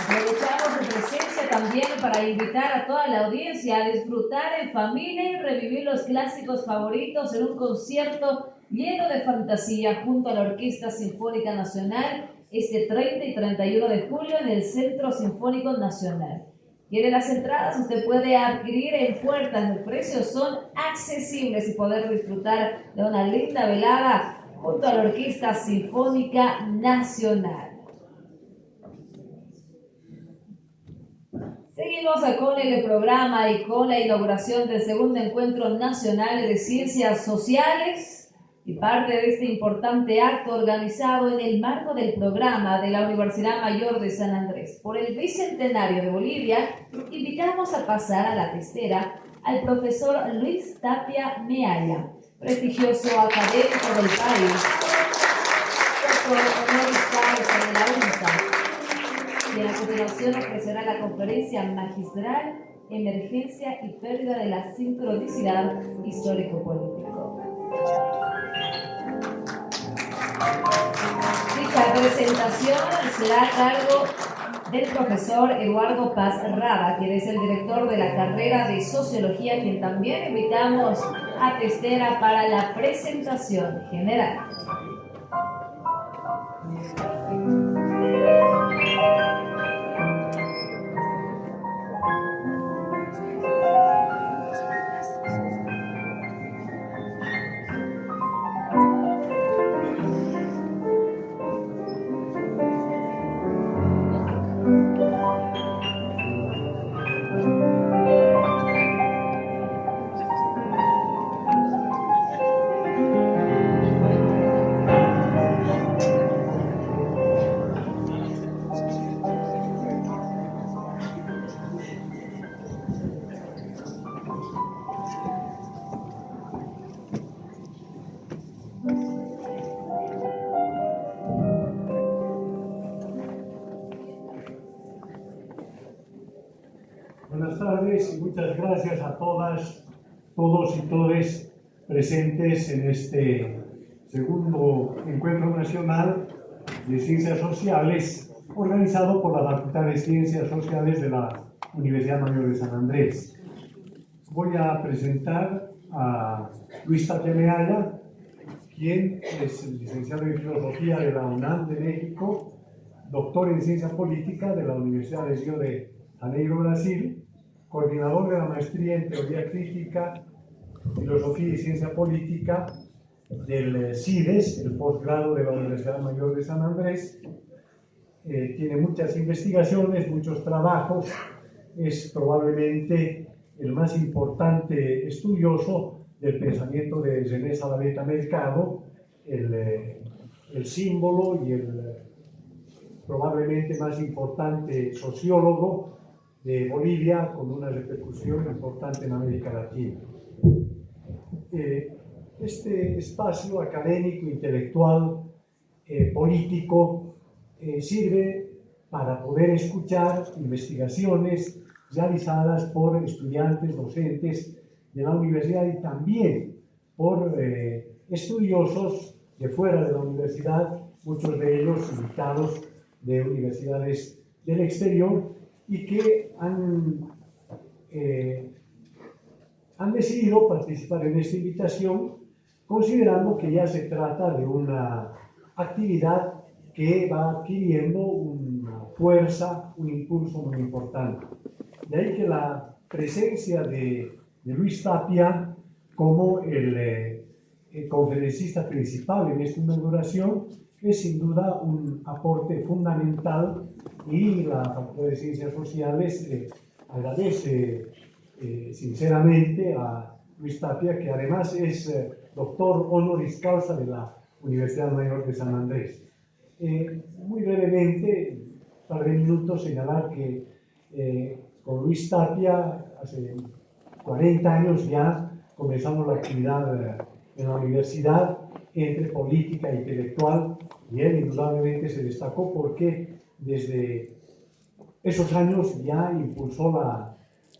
Aprovechamos su presencia también para invitar a toda la audiencia a disfrutar en familia y revivir los clásicos favoritos en un concierto lleno de fantasía junto a la Orquesta Sinfónica Nacional este 30 y 31 de julio en el Centro Sinfónico Nacional. ¿Quiere las entradas? Usted puede adquirir en puertas. Los precios son accesibles y poder disfrutar de una linda velada junto a la Orquesta Sinfónica Nacional. Seguimos con el programa y con la inauguración del segundo Encuentro Nacional de Ciencias Sociales y parte de este importante acto organizado en el marco del programa de la Universidad Mayor de San Andrés. Por el Bicentenario de Bolivia, invitamos a pasar a la testera al profesor Luis Tapia Meaya, prestigioso académico del país, doctor honoris causa de la UNSA, y a continuación ofrecerá la conferencia magistral Emergencia y pérdida de la sincronicidad histórico-político. Dicha presentación será a cargo del profesor Eduardo Paz Rada, quien es el director de la carrera de Sociología, quien también invitamos a testera para la presentación general. Buenas tardes y muchas gracias a todas, todos y todes presentes en este segundo Encuentro Nacional de Ciencias Sociales organizado por la Facultad de Ciencias Sociales de la Universidad Mayor de San Andrés. Voy a presentar a Luis Tapia Meaya, quien es licenciado en Filosofía de la UNAM de México, doctor en Ciencia Política de la Universidad de Río de Janeiro, Brasil, coordinador de la maestría en Teoría Crítica, Filosofía y Ciencia Política del CIDES, el posgrado de la Universidad Mayor de San Andrés. Tiene muchas investigaciones, muchos trabajos, es probablemente el más importante estudioso del pensamiento de René Zabaleta Mercado, el símbolo y el probablemente más importante sociólogo de Bolivia, con una repercusión importante en América Latina. Este espacio académico, intelectual, político, sirve para poder escuchar investigaciones realizadas por estudiantes, docentes de la universidad y también por estudiosos de fuera de la universidad, muchos de ellos invitados de universidades del exterior y que han decidido participar en esta invitación considerando que ya se trata de una actividad que va adquiriendo una fuerza, un impulso muy importante. De ahí que la presencia de Luis Tapia como el conferencista principal en esta inauguración es sin duda un aporte fundamental y la Facultad de Ciencias Sociales agradece sinceramente a Luis Tapia, que además es doctor honoris causa de la Universidad Mayor de San Andrés. Muy brevemente, un par de minutos, señalar que con Luis Tapia hace 40 años ya comenzamos la actividad en la universidad entre política e intelectual, y él indudablemente se destacó porque desde esos años ya impulsó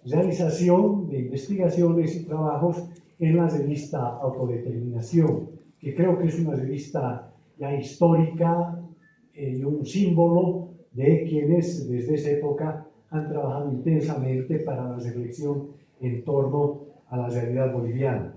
realización de investigaciones y trabajos en la revista Autodeterminación, que creo que es una revista ya histórica y un símbolo de quienes desde esa época han trabajado intensamente para la reflexión en torno a la realidad boliviana.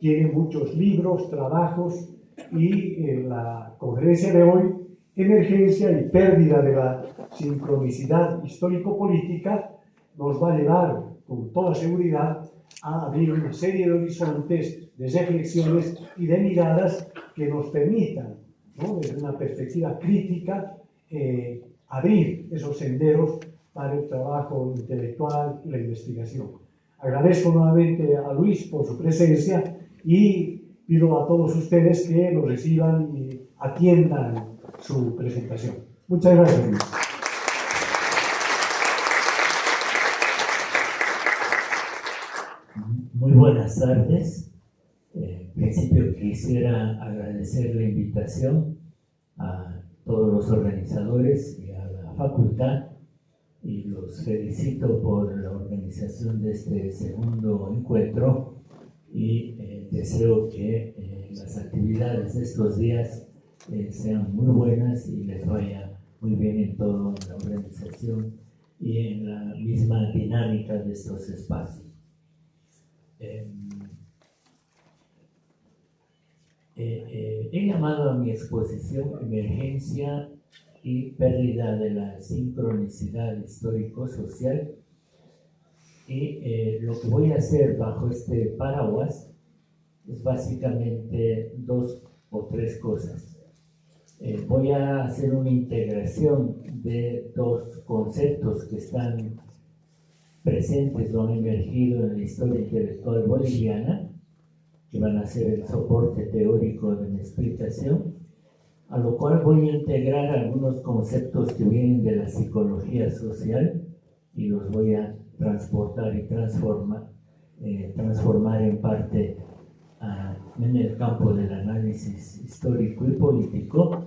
Tiene muchos libros, trabajos, y en la conferencia de hoy, Emergencia y pérdida de la sincronicidad histórico-política, nos va a llevar con toda seguridad a abrir una serie de horizontes, de reflexiones y de miradas que nos permitan, ¿no?, desde una perspectiva crítica, abrir esos senderos para el trabajo intelectual y la investigación. Agradezco nuevamente a Luis por su presencia y pido a todos ustedes que lo reciban y atiendan su presentación. Muchas gracias, Luis. Muy buenas tardes. En principio quisiera agradecer la invitación a todos los organizadores y a la facultad, y los felicito por la organización de este segundo encuentro, y deseo que las actividades de estos días sean muy buenas y les vaya muy bien en toda la organización y en la misma dinámica de estos espacios. He llamado a mi exposición Emergencia y pérdida de la sincronicidad histórico-social, y lo que voy a hacer bajo este paraguas es básicamente dos o tres cosas. Voy a hacer una integración de dos conceptos que están presentes o han emergido en la historia intelectual boliviana, que van a ser el soporte teórico de mi explicación, a lo cual voy a integrar algunos conceptos que vienen de la psicología social y los voy a transportar y transformar en parte en el campo del análisis histórico y político,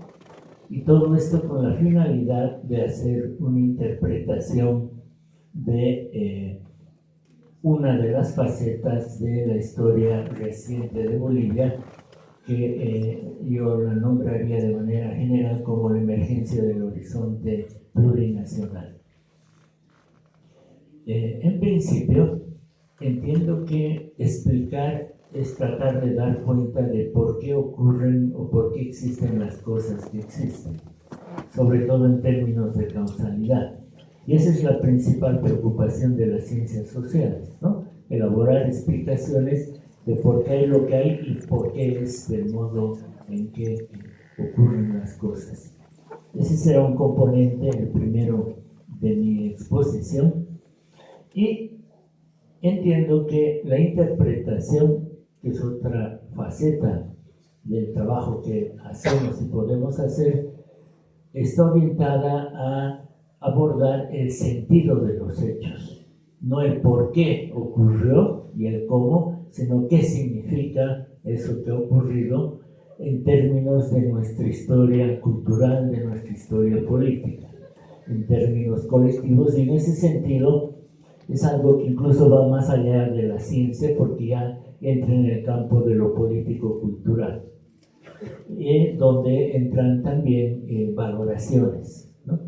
y todo esto con la finalidad de hacer una interpretación de una de las facetas de la historia reciente de Bolivia, que yo la nombraría de manera general como la emergencia del horizonte plurinacional. En principio, entiendo que explicar es tratar de dar cuenta de por qué ocurren o por qué existen las cosas que existen, sobre todo en términos de causalidad. Y esa es la principal preocupación de las ciencias sociales, ¿no? Elaborar explicaciones de por qué hay lo que hay y por qué es del modo en que ocurren las cosas. Ese será un componente, el primero de mi exposición, y entiendo que la interpretación, que es otra faceta del trabajo que hacemos y podemos hacer, está orientada a abordar el sentido de los hechos, no el por qué ocurrió y el cómo, sino qué significa eso que ha ocurrido en términos de nuestra historia cultural, de nuestra historia política, en términos colectivos, y en ese sentido es algo que incluso va más allá de la ciencia, porque ya entra en el campo de lo político-cultural, donde entran también valoraciones, ¿no?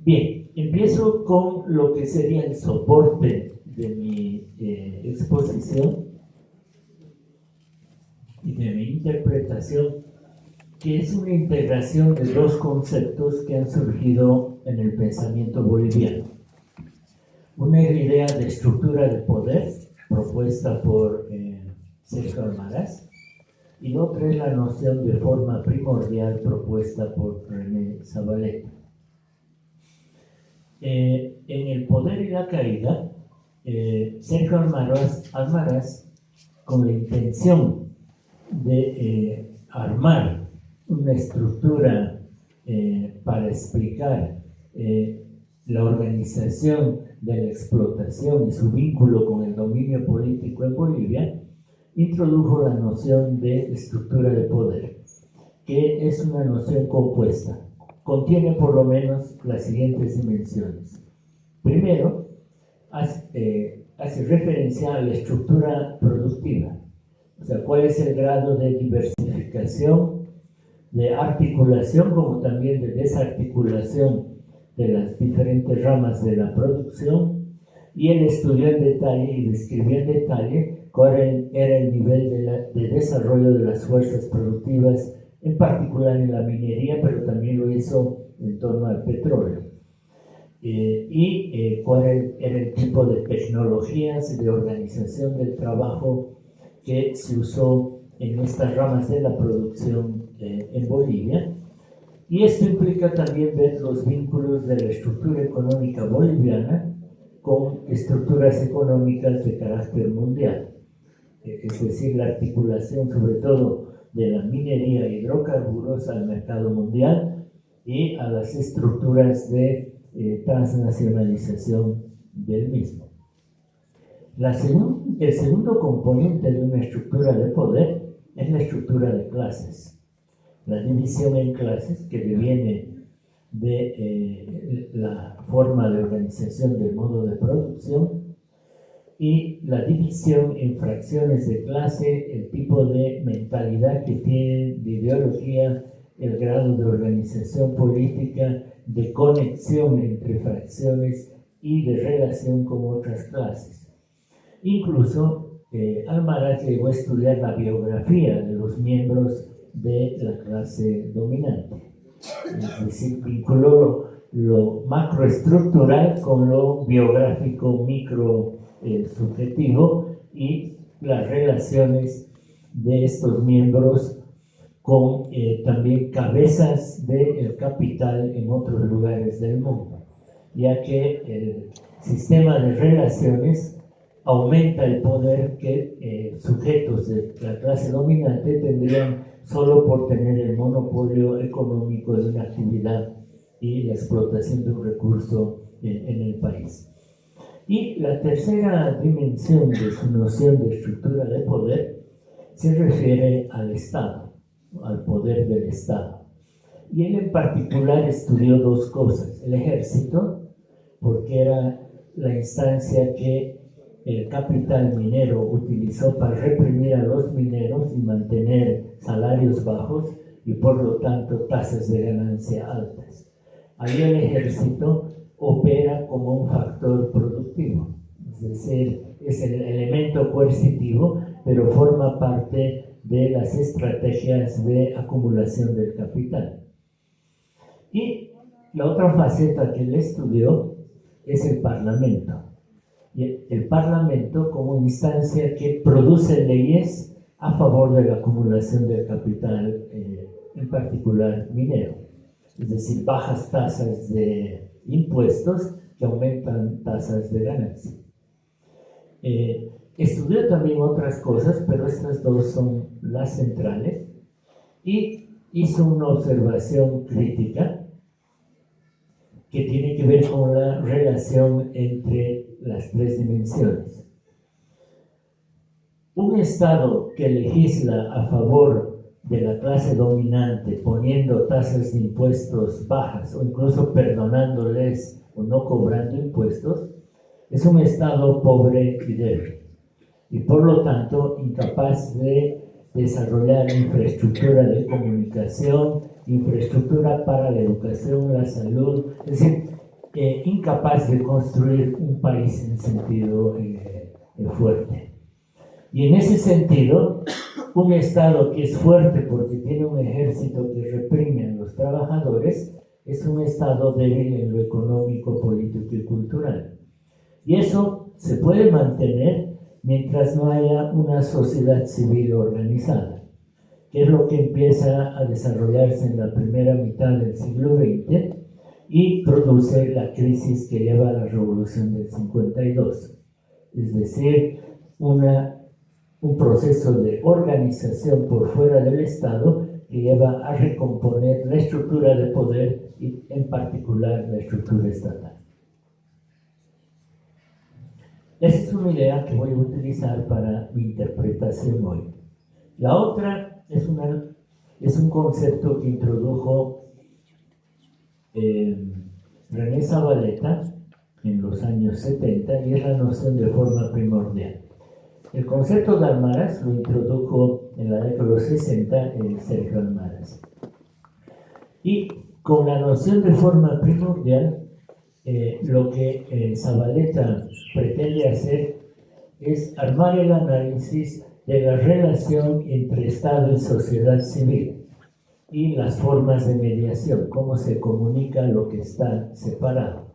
Bien, empiezo con lo que sería el soporte de mi exposición y de mi interpretación, que es una integración de dos conceptos que han surgido en el pensamiento boliviano. Una es la idea de estructura de poder, propuesta por Sergio Almaraz, y la otra es la noción de forma primordial, propuesta por René Zavaleta. En El poder y la caída, Sergio Almaraz, con la intención de armar una estructura para explicar la organización de la explotación y su vínculo con el dominio político en Bolivia, introdujo la noción de estructura de poder, que es una noción compuesta. contiene por lo menos las siguientes dimensiones. Primero, hace referencia a la estructura productiva, o sea, cuál es el grado de diversificación, de articulación, como también de desarticulación de las diferentes ramas de la producción, y él estudió en detalle y describió en detalle cuál era el nivel de desarrollo de las fuerzas productivas, en particular en la minería, pero también lo hizo en torno al petróleo. Cuál era el tipo de tecnologías y de organización del trabajo que se usó en estas ramas de la producción en Bolivia. Y esto implica también ver los vínculos de la estructura económica boliviana con estructuras económicas de carácter mundial. Es decir, la articulación sobre todo de la minería e hidrocarburos al mercado mundial y a las estructuras de transnacionalización del mismo. El segundo componente de una estructura de poder es la estructura de clases. La división en clases, que deviene de la forma de organización del modo de producción, y la división en fracciones de clase, el tipo de mentalidad que tienen, de ideología, el grado de organización política, de conexión entre fracciones y de relación con otras clases. Incluso Almaraz llegó a estudiar la biografía de los miembros de la clase dominante. Es decir, vinculó lo macroestructural con lo biográfico micro subjetivo y las relaciones de estos miembros con también cabezas del capital en otros lugares del mundo, ya que el sistema de relaciones aumenta el poder que sujetos de la clase dominante tendrían solo por tener el monopolio económico de una actividad y la explotación de un recurso en el país. Y la tercera dimensión de su noción de estructura de poder se refiere al Estado, al poder del Estado. Y él en particular estudió dos cosas: el ejército, porque era la instancia que el capital minero utilizó para reprimir a los mineros y mantener salarios bajos y por lo tanto tasas de ganancia altas. Ahí el ejército opera como un factor productivo, es decir, es el elemento coercitivo, pero forma parte de las estrategias de acumulación del capital. Y la otra faceta que él estudió es el Parlamento. Y el Parlamento como instancia que produce leyes a favor de la acumulación del capital, en particular minero. Es decir, bajas tasas de impuestos que aumentan tasas de ganancia. Estudió también otras cosas, pero estas dos son las centrales, y hizo una observación crítica que tiene que ver con la relación entre las tres dimensiones. Un Estado que legisla a favor de la clase dominante, poniendo tasas de impuestos bajas o incluso perdonándoles o no cobrando impuestos, es un Estado pobre y débil, y por lo tanto incapaz de desarrollar infraestructura de comunicación, infraestructura para la educación, la salud, es decir, incapaz de construir un país en sentido fuerte. Y en ese sentido, un Estado que es fuerte porque tiene un ejército que reprime a los trabajadores es un Estado débil en lo económico, político y cultural. Y eso se puede mantener mientras no haya una sociedad civil organizada, que es lo que empieza a desarrollarse en la primera mitad del siglo XX y produce la crisis que lleva a la Revolución del 52. Es decir, un proceso de organización por fuera del Estado que lleva a recomponer la estructura de poder y en particular la estructura estatal. Esa es una idea que voy a utilizar para mi interpretación hoy. La otra es un concepto que introdujo René Zavaleta en los años 70 y es la noción de forma primordial. El concepto de Almaraz lo introdujo en la década de los 60 Sergio Almaraz. Y con la noción de forma primordial, lo que Zavaleta pretende hacer es armar el análisis de la relación entre Estado y sociedad civil y las formas de mediación, cómo se comunica lo que está separado.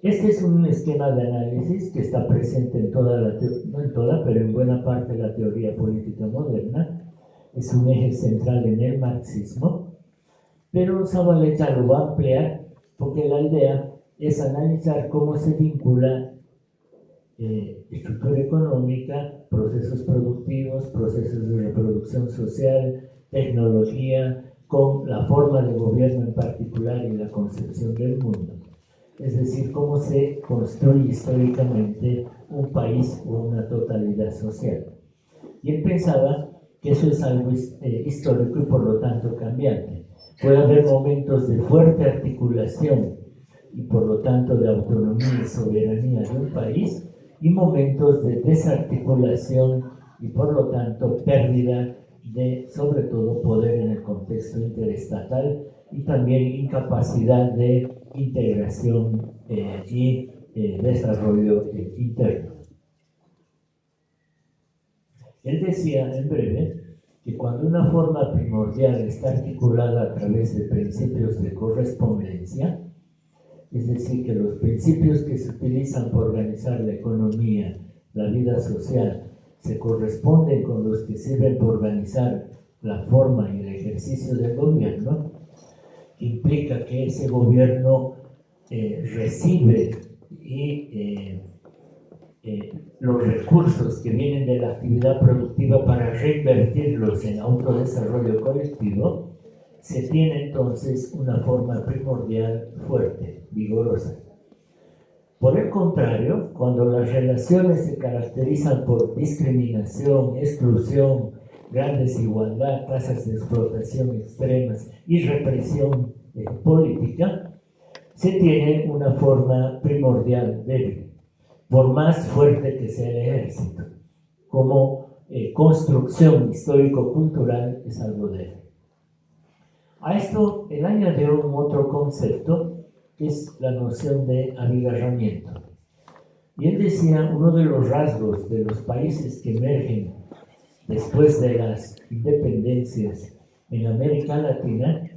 Este es un esquema de análisis que está presente en toda la no en toda, pero en buena parte de la teoría política moderna. Es un eje central en el marxismo, pero Zavaleta lo va a ampliar porque la idea es analizar cómo se vincula estructura económica, procesos productivos, procesos de reproducción social, tecnología, con la forma de gobierno en particular y la concepción del mundo. Es decir, cómo se construye históricamente un país o una totalidad social. Y él pensaba que eso es algo histórico y por lo tanto cambiante. Puede haber momentos de fuerte articulación y por lo tanto de autonomía y soberanía de un país y momentos de desarticulación y por lo tanto pérdida de, sobre todo, poder en el contexto interestatal y también incapacidad de integración y desarrollo interno. Él decía en breve que cuando una forma primordial está articulada a través de principios de correspondencia, es decir, que los principios que se utilizan para organizar la economía, la vida social, se corresponden con los que sirven para organizar la forma y el ejercicio del gobierno, que implica que ese gobierno recibe los recursos que vienen de la actividad productiva para reinvertirlos en autodesarrollo colectivo, se tiene entonces una forma primordial fuerte, vigorosa. Por el contrario, cuando las relaciones se caracterizan por discriminación, exclusión, gran desigualdad, tasas de explotación extremas y represión política, se tiene una forma primordial débil, por más fuerte que sea el ejército. Como construcción histórico-cultural es algo débil. A esto él añadió un otro concepto, que es la noción de abigarramiento. Y él decía, uno de los rasgos de los países que emergen después de las independencias en América Latina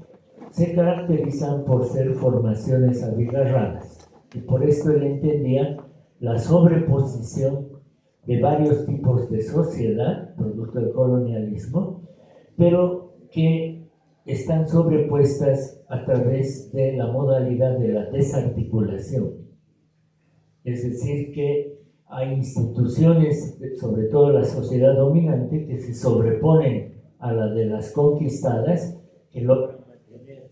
se caracterizan por ser formaciones abigarradas. Y por esto él entendía la sobreposición de varios tipos de sociedad, producto del colonialismo, pero que están sobrepuestas a través de la modalidad de la desarticulación. Es decir, que hay instituciones, sobre todo la sociedad dominante, que se sobreponen a la de las conquistadas, que logran mantener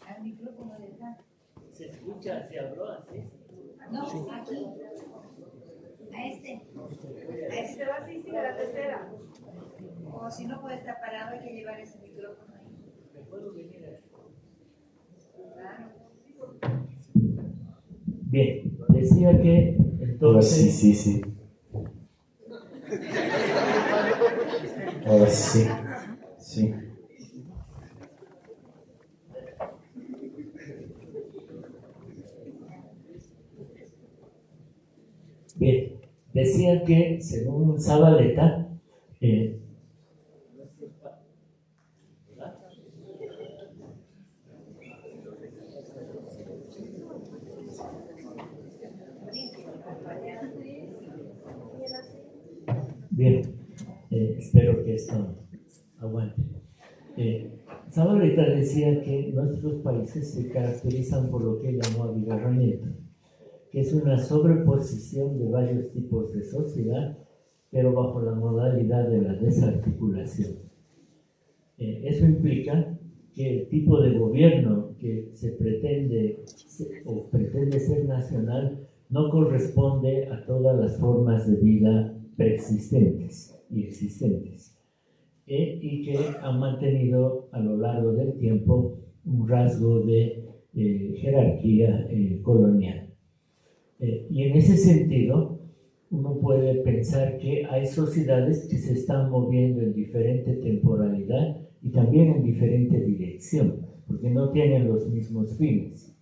Al micrófono de acá. ¿Se escucha? ¿Se habló así? No, aquí. A este. A este va así, sí, a la tercera. O si no puede estar parado, hay que llevar ese micrófono ahí. ¿Me puedo venir aquí? Claro. Bien, decía que entonces... Sí. Ahora sí. Sí. Bien, decía que según Zavaleta, bien, espero que esto aguante. Zavaleta decía que nuestros países se caracterizan por lo que él llamó abigarramiento, que es una sobreposición de varios tipos de sociedad pero bajo la modalidad de la desarticulación. Eso implica que el tipo de gobierno que se pretende o pretende ser nacional no corresponde a todas las formas de vida preexistentes y existentes, y que han mantenido a lo largo del tiempo un rasgo de jerarquía colonial. Y en ese sentido, uno puede pensar que hay sociedades que se están moviendo en diferente temporalidad y también en diferente dirección, porque no tienen los mismos fines.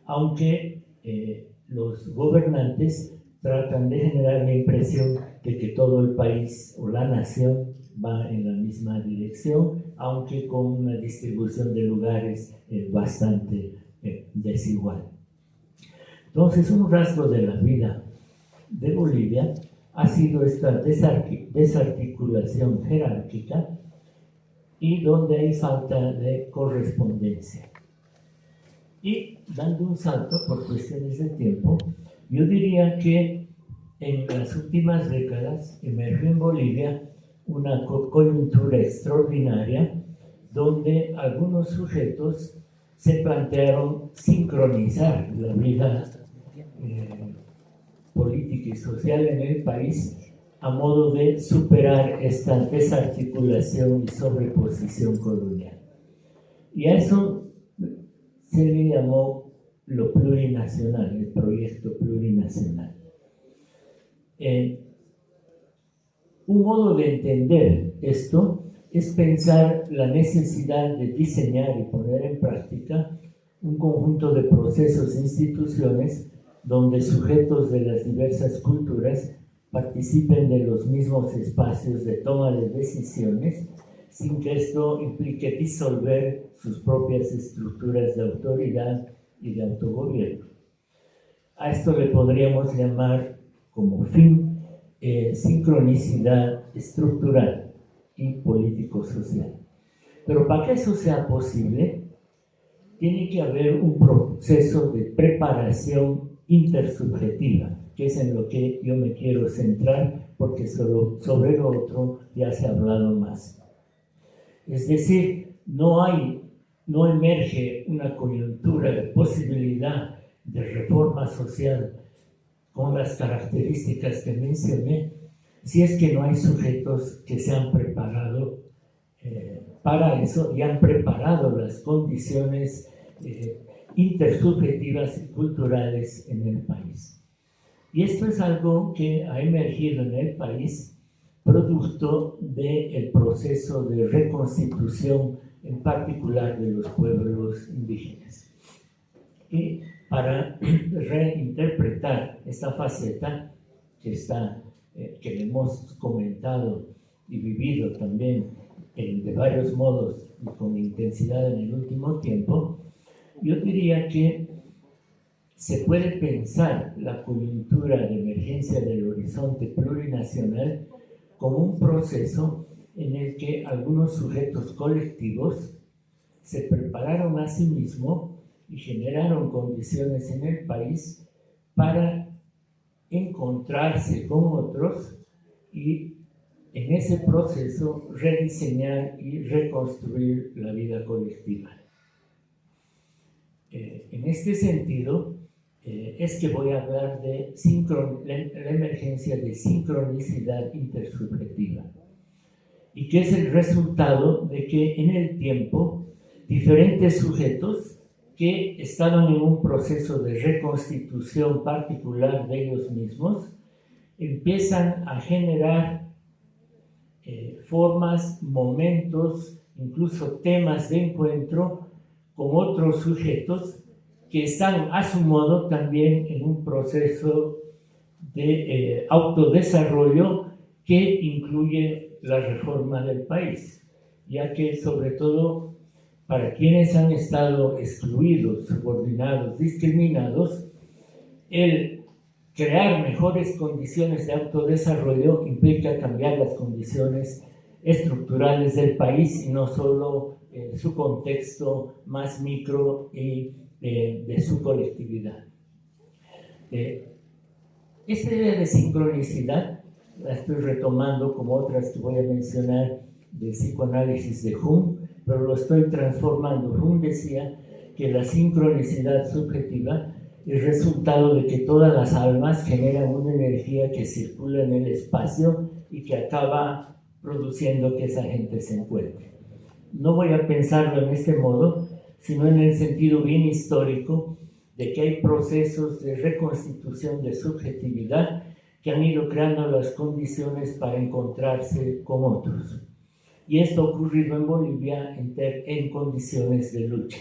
Aunque los gobernantes tratan de generar la impresión de que todo el país o la nación va en la misma dirección, aunque con una distribución de lugares bastante desigual. Entonces, un rasgo de la vida de Bolivia ha sido esta desarticulación jerárquica y donde hay falta de correspondencia. Y dando un salto por cuestiones de tiempo, yo diría que en las últimas décadas emergió en Bolivia una coyuntura extraordinaria donde algunos sujetos se plantearon sincronizar la vida política y social en el país a modo de superar esta desarticulación y sobreposición colonial. Y a eso se le llamó lo plurinacional, el proyecto plurinacional. Un modo de entender esto es pensar la necesidad de diseñar y poner en práctica un conjunto de procesos e instituciones donde sujetos de las diversas culturas participen de los mismos espacios de toma de decisiones, sin que esto implique disolver sus propias estructuras de autoridad y de autogobierno. A esto le podríamos llamar como fin sincronicidad estructural y político-social. Pero para que eso sea posible, tiene que haber un proceso de preparación intersubjetiva, que es en lo que yo me quiero centrar, porque sobre lo otro ya se ha hablado más. Es decir, no emerge una coyuntura de posibilidad de reforma social con las características que mencioné, si es que no hay sujetos que se han preparado para eso y han preparado las condiciones intersubjetivas y culturales en el país. Y esto es algo que ha emergido en el país producto del proceso de reconstitución, en particular de los pueblos indígenas. Y para reinterpretar esta faceta que hemos comentado y vivido también de varios modos y con intensidad en el último tiempo, yo diría que se puede pensar la coyuntura de emergencia del horizonte plurinacional como un proceso en el que algunos sujetos colectivos se prepararon a sí mismos y generaron condiciones en el país para encontrarse con otros y en ese proceso rediseñar y reconstruir la vida colectiva. En este sentido, es que voy a hablar de la emergencia de sincronicidad intersubjetiva, y que es el resultado de que en el tiempo diferentes sujetos que estaban en un proceso de reconstitución particular de ellos mismos empiezan a generar formas, momentos, incluso temas de encuentro con otros sujetos que están a su modo también en un proceso de autodesarrollo que incluye la reforma del país, ya que sobre todo para quienes han estado excluidos, subordinados, discriminados, el crear mejores condiciones de autodesarrollo implica cambiar las condiciones estructurales del país y no solo su contexto más micro y de su colectividad. Esta idea de sincronicidad la estoy retomando como otras que voy a mencionar del psicoanálisis de Jung, pero lo estoy transformando. Jung decía que la sincronicidad subjetiva es resultado de que todas las almas generan una energía que circula en el espacio y que acaba produciendo que esa gente se encuentre. No voy a pensarlo en este modo, sino en el sentido bien histórico de que hay procesos de reconstitución de subjetividad que han ido creando las condiciones para encontrarse con otros. Y esto ha ocurrido en Bolivia en condiciones de lucha.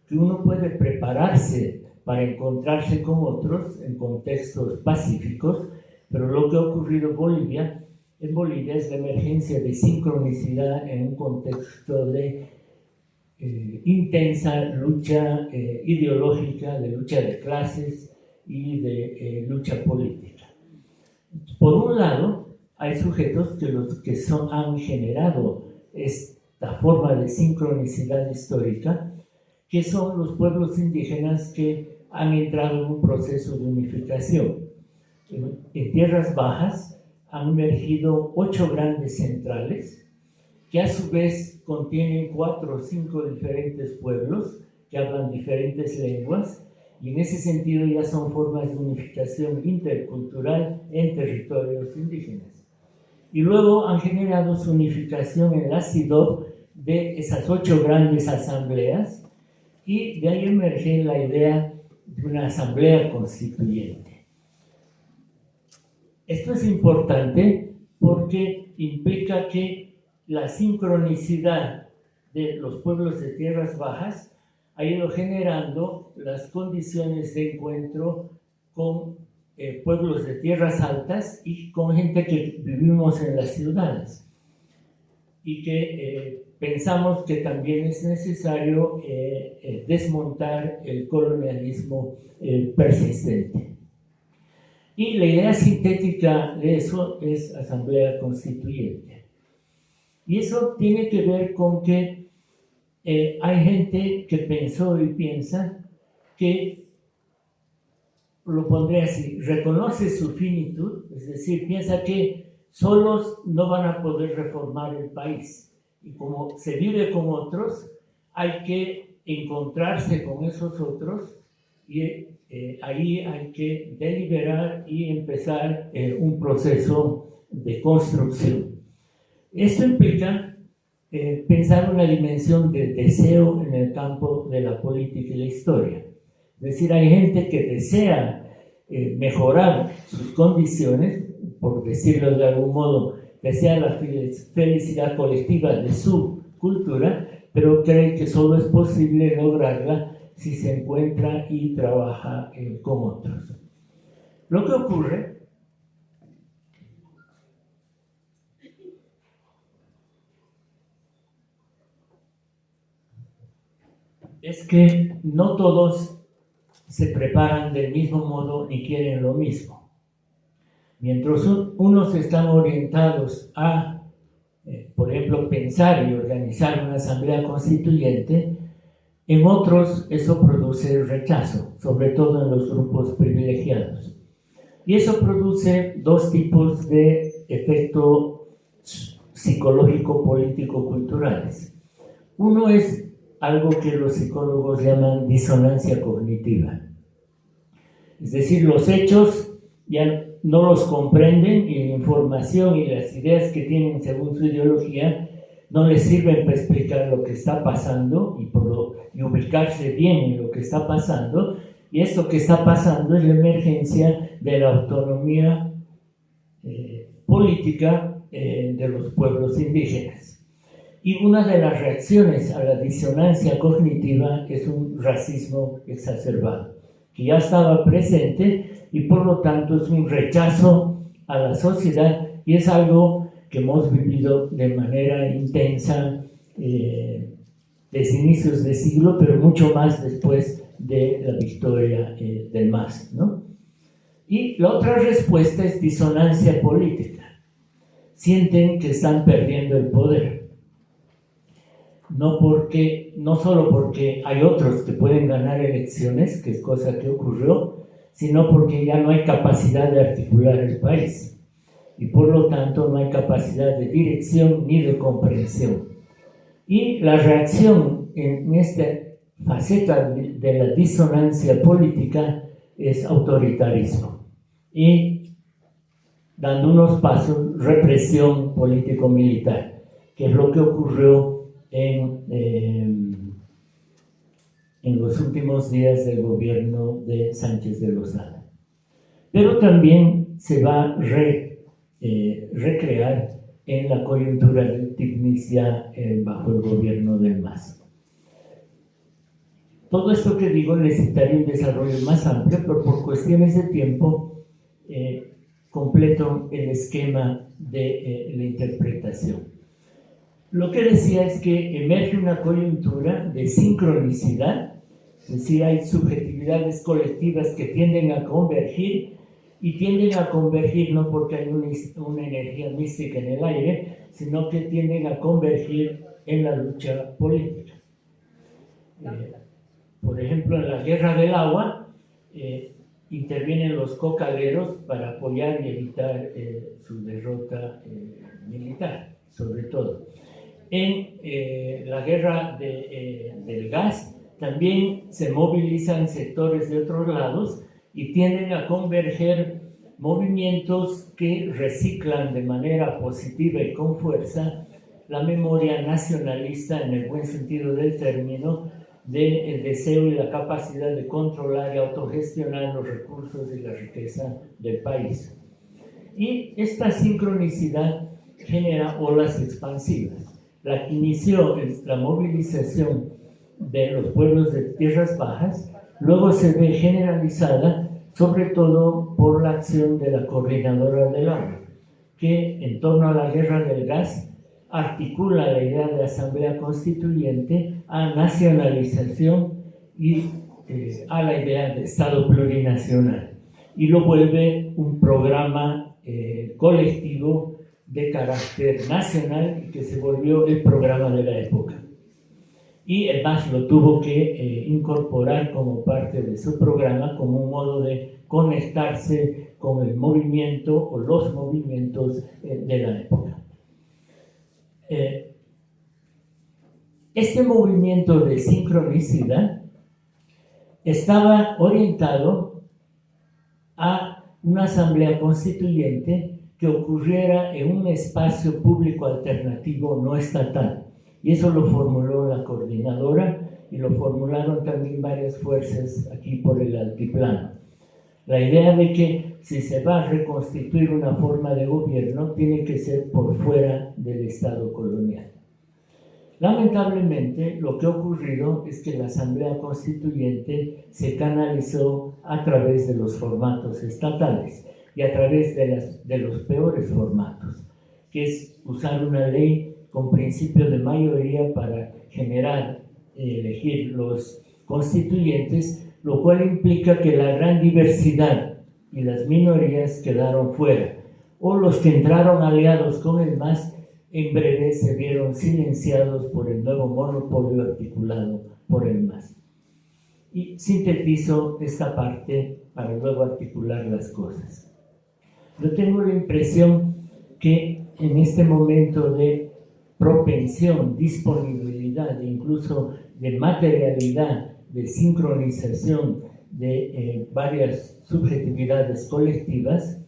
Que uno puede prepararse para encontrarse con otros en contextos pacíficos, pero lo que ha ocurrido en Bolivia es la emergencia de sincronicidad en un contexto de intensa lucha ideológica, de lucha de clases y de lucha política. Por un lado, hay sujetos que han generado esta forma de sincronicidad histórica, que son los pueblos indígenas que han entrado en un proceso de unificación. En tierras bajas han emergido 8 grandes centrales, que a su vez contienen 4 o 5 diferentes pueblos que hablan diferentes lenguas, y en ese sentido ya son formas de unificación intercultural en territorios indígenas. Y luego han generado su unificación en la CIDOB de esas 8 grandes asambleas, y de ahí emerge la idea de una asamblea constituyente. Esto es importante porque implica que la sincronicidad de los pueblos de tierras bajas ha ido generando las condiciones de encuentro con pueblos de tierras altas y con gente que vivimos en las ciudades, y que pensamos que también es necesario desmontar el colonialismo persistente. Y la idea sintética de eso es asamblea constituyente. Y eso tiene que ver con que hay gente que pensó y piensa que, lo pondré así, reconoce su finitud, es decir, piensa que solos no van a poder reformar el país. Y como se vive con otros, hay que encontrarse con esos otros y ahí hay que deliberar y empezar un proceso de construcción. Esto implica pensar una dimensión de deseo en el campo de la política y la historia. Es decir, hay gente que desea mejorar sus condiciones, por decirlo de algún modo, desea la felicidad colectiva de su cultura, pero cree que solo es posible lograrla si se encuentra y trabaja con otros. Lo que ocurre es que no todos se preparan del mismo modo ni quieren lo mismo. Mientras unos están orientados a, por ejemplo, pensar y organizar una asamblea constituyente, en otros eso produce rechazo, sobre todo en los grupos privilegiados. Y eso produce 2 tipos de efecto psicológico, político, culturales. Uno es algo que los psicólogos llaman disonancia cognitiva. Es decir, los hechos ya no los comprenden y la información y las ideas que tienen según su ideología no les sirven para explicar lo que está pasando y ubicarse bien en lo que está pasando. Y esto que está pasando es la emergencia de la autonomía política de los pueblos indígenas. Y una de las reacciones a la disonancia cognitiva es un racismo exacerbado, que ya estaba presente y por lo tanto es un rechazo a la sociedad, y es algo que hemos vivido de manera intensa desde inicios de siglo, pero mucho más después de la victoria del MAS, ¿no? Y la otra respuesta es disonancia política. Sienten que están perdiendo el poder. No solo porque hay otros que pueden ganar elecciones, que es cosa que ocurrió, sino porque ya no hay capacidad de articular el país. y por lo tanto no hay capacidad de dirección ni de comprensión. Y la reacción en esta faceta de la disonancia política es autoritarismo y, dando unos pasos, represión político-militar, que es lo que ocurrió en los últimos días del gobierno de Sánchez de Lozada. Pero también se va a recrear en la coyuntura del TICNIS ya bajo el gobierno del MAS. Todo esto que digo necesitaría un desarrollo más amplio, pero por cuestiones de tiempo completo el esquema de la interpretación. Lo que decía es que emerge una coyuntura de sincronicidad, es decir, hay subjetividades colectivas que tienden a convergir, y tienden a convergir no porque hay una energía mística en el aire, sino que tienden a convergir en la lucha política. Por ejemplo, en la guerra del agua intervienen los cocaleros para apoyar y evitar su derrota militar, sobre todo. En la guerra del gas también se movilizan sectores de otros lados y tienden a converger movimientos que reciclan de manera positiva y con fuerza la memoria nacionalista en el buen sentido del término, del deseo y la capacidad de controlar y autogestionar los recursos y la riqueza del país. Y esta sincronicidad genera olas expansivas. La que inició la movilización de los pueblos de tierras bajas, luego se ve generalizada sobre todo por la acción de la Coordinadora del Agua, que en torno a la guerra del gas articula la idea de asamblea constituyente a nacionalización y a la idea de Estado plurinacional, y lo vuelve un programa colectivo de carácter nacional y que se volvió el programa de la época. Y el MAS lo tuvo que incorporar como parte de su programa, como un modo de conectarse con el movimiento o los movimientos de la época. Este movimiento de sincronicidad estaba orientado a una asamblea constituyente que ocurriera en un espacio público alternativo no estatal. Y eso lo formuló la coordinadora y lo formularon también varias fuerzas aquí por el altiplano. La idea de que si se va a reconstituir una forma de gobierno, tiene que ser por fuera del Estado colonial. Lamentablemente, lo que ha ocurrido es que la Asamblea Constituyente se canalizó a través de los formatos estatales y a través de los peores formatos, que es usar una ley con principio de mayoría para generar y elegir los constituyentes, lo cual implica que la gran diversidad y las minorías quedaron fuera, o los que entraron aliados con el MAS en breve se vieron silenciados por el nuevo monopolio articulado por el MAS. Y sintetizo esta parte para luego articular las cosas. Yo tengo la impresión que en este momento de propensión, disponibilidad e incluso de materialidad, de sincronización de varias subjetividades colectivas,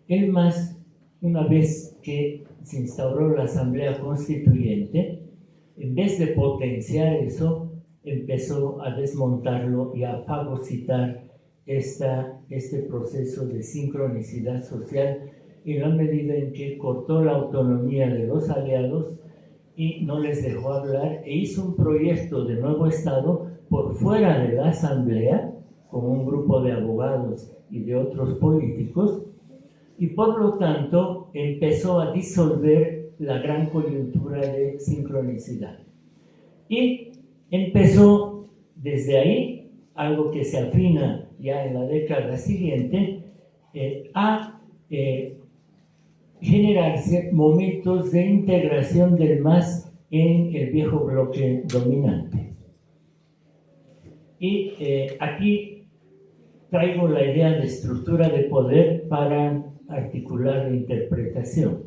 el MAS, una vez que se instauró la Asamblea Constituyente, en vez de potenciar eso, empezó a desmontarlo y a fagocitar este proceso de sincronicidad social en la medida en que cortó la autonomía de los aliados y no les dejó hablar e hizo un proyecto de nuevo Estado por fuera de la Asamblea, con un grupo de abogados y de otros políticos, y por lo tanto empezó a disolver la gran coyuntura de sincronicidad. Y empezó desde ahí, algo que se afina ya en la década siguiente, a generarse momentos de integración del MAS en el viejo bloque dominante. Y aquí traigo la idea de estructura de poder para articular la interpretación.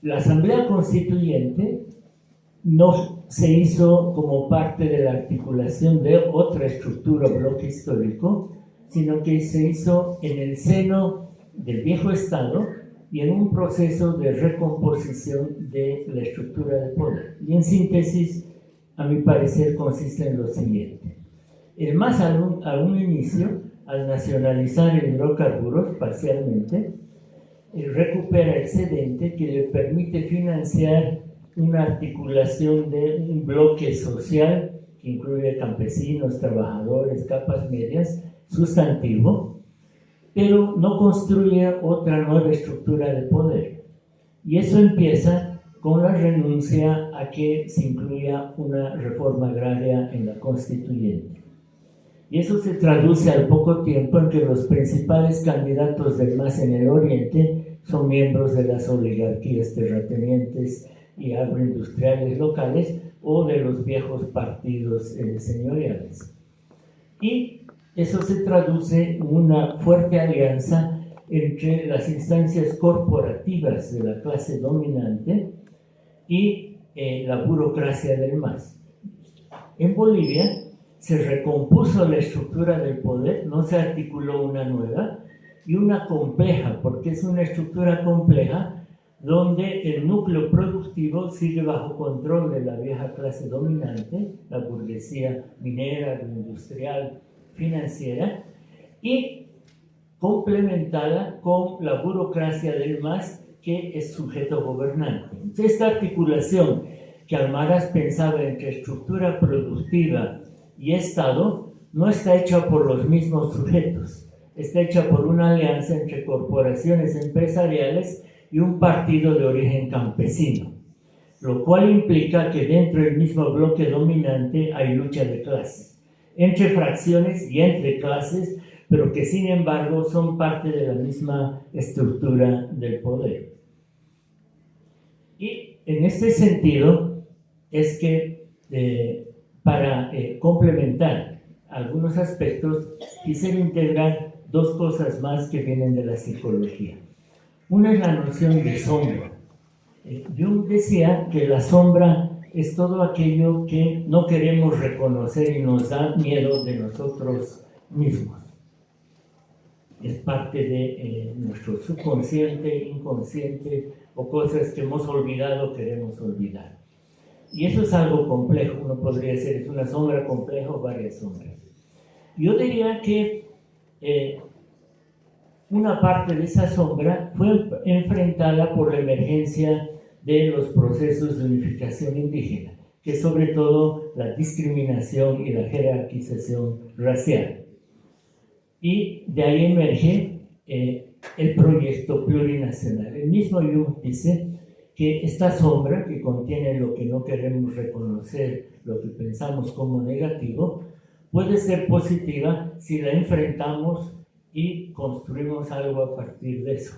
La Asamblea Constituyente no se hizo como parte de la articulación de otra estructura o bloque histórico, sino que se hizo en el seno del viejo Estado y en un proceso de recomposición de la estructura de poder. Y en síntesis, a mi parecer, consiste en lo siguiente. El MAS a un inicio, al nacionalizar hidrocarburos parcialmente, recupera excedente que le permite financiar una articulación de un bloque social que incluye campesinos, trabajadores, capas medias, sustantivo, pero no construye otra nueva estructura de poder. Y eso empieza con la renuncia a que se incluya una reforma agraria en la constituyente. Y eso se traduce al poco tiempo en que los principales candidatos del MAS en el Oriente son miembros de las oligarquías terratenientes y agroindustriales locales o de los viejos partidos señoriales. Y eso se traduce en una fuerte alianza entre las instancias corporativas de la clase dominante y la burocracia del MAS. En Bolivia se recompuso la estructura del poder, no se articuló una nueva, y una compleja, porque es una estructura compleja donde el núcleo productivo sigue bajo control de la vieja clase dominante, la burguesía minera, industrial, financiera, y complementada con la burocracia del MAS, que es sujeto gobernante. Entonces, esta articulación que Almaraz pensaba entre estructura productiva y Estado no está hecha por los mismos sujetos, está hecha por una alianza entre corporaciones empresariales y un partido de origen campesino, lo cual implica que dentro del mismo bloque dominante hay lucha de clases, entre fracciones y entre clases, pero que sin embargo son parte de la misma estructura del poder. Y en este sentido es que para complementar algunos aspectos quisiera integrar dos cosas más que vienen de la psicología. Una es la noción de sombra. Jung decía que la sombra es todo aquello que no queremos reconocer y nos da miedo de nosotros mismos. Es parte de nuestro subconsciente, inconsciente o cosas que hemos olvidado, queremos olvidar. Y eso es algo complejo, uno podría decir, es una sombra compleja o varias sombras. Yo diría que una parte de esa sombra fue enfrentada por la emergencia de los procesos de unificación indígena, que es sobre todo la discriminación y la jerarquización racial. Y de ahí emerge el proyecto plurinacional. El mismo Jung dice que esta sombra, que contiene lo que no queremos reconocer, lo que pensamos como negativo, puede ser positiva si la enfrentamos y construimos algo a partir de eso.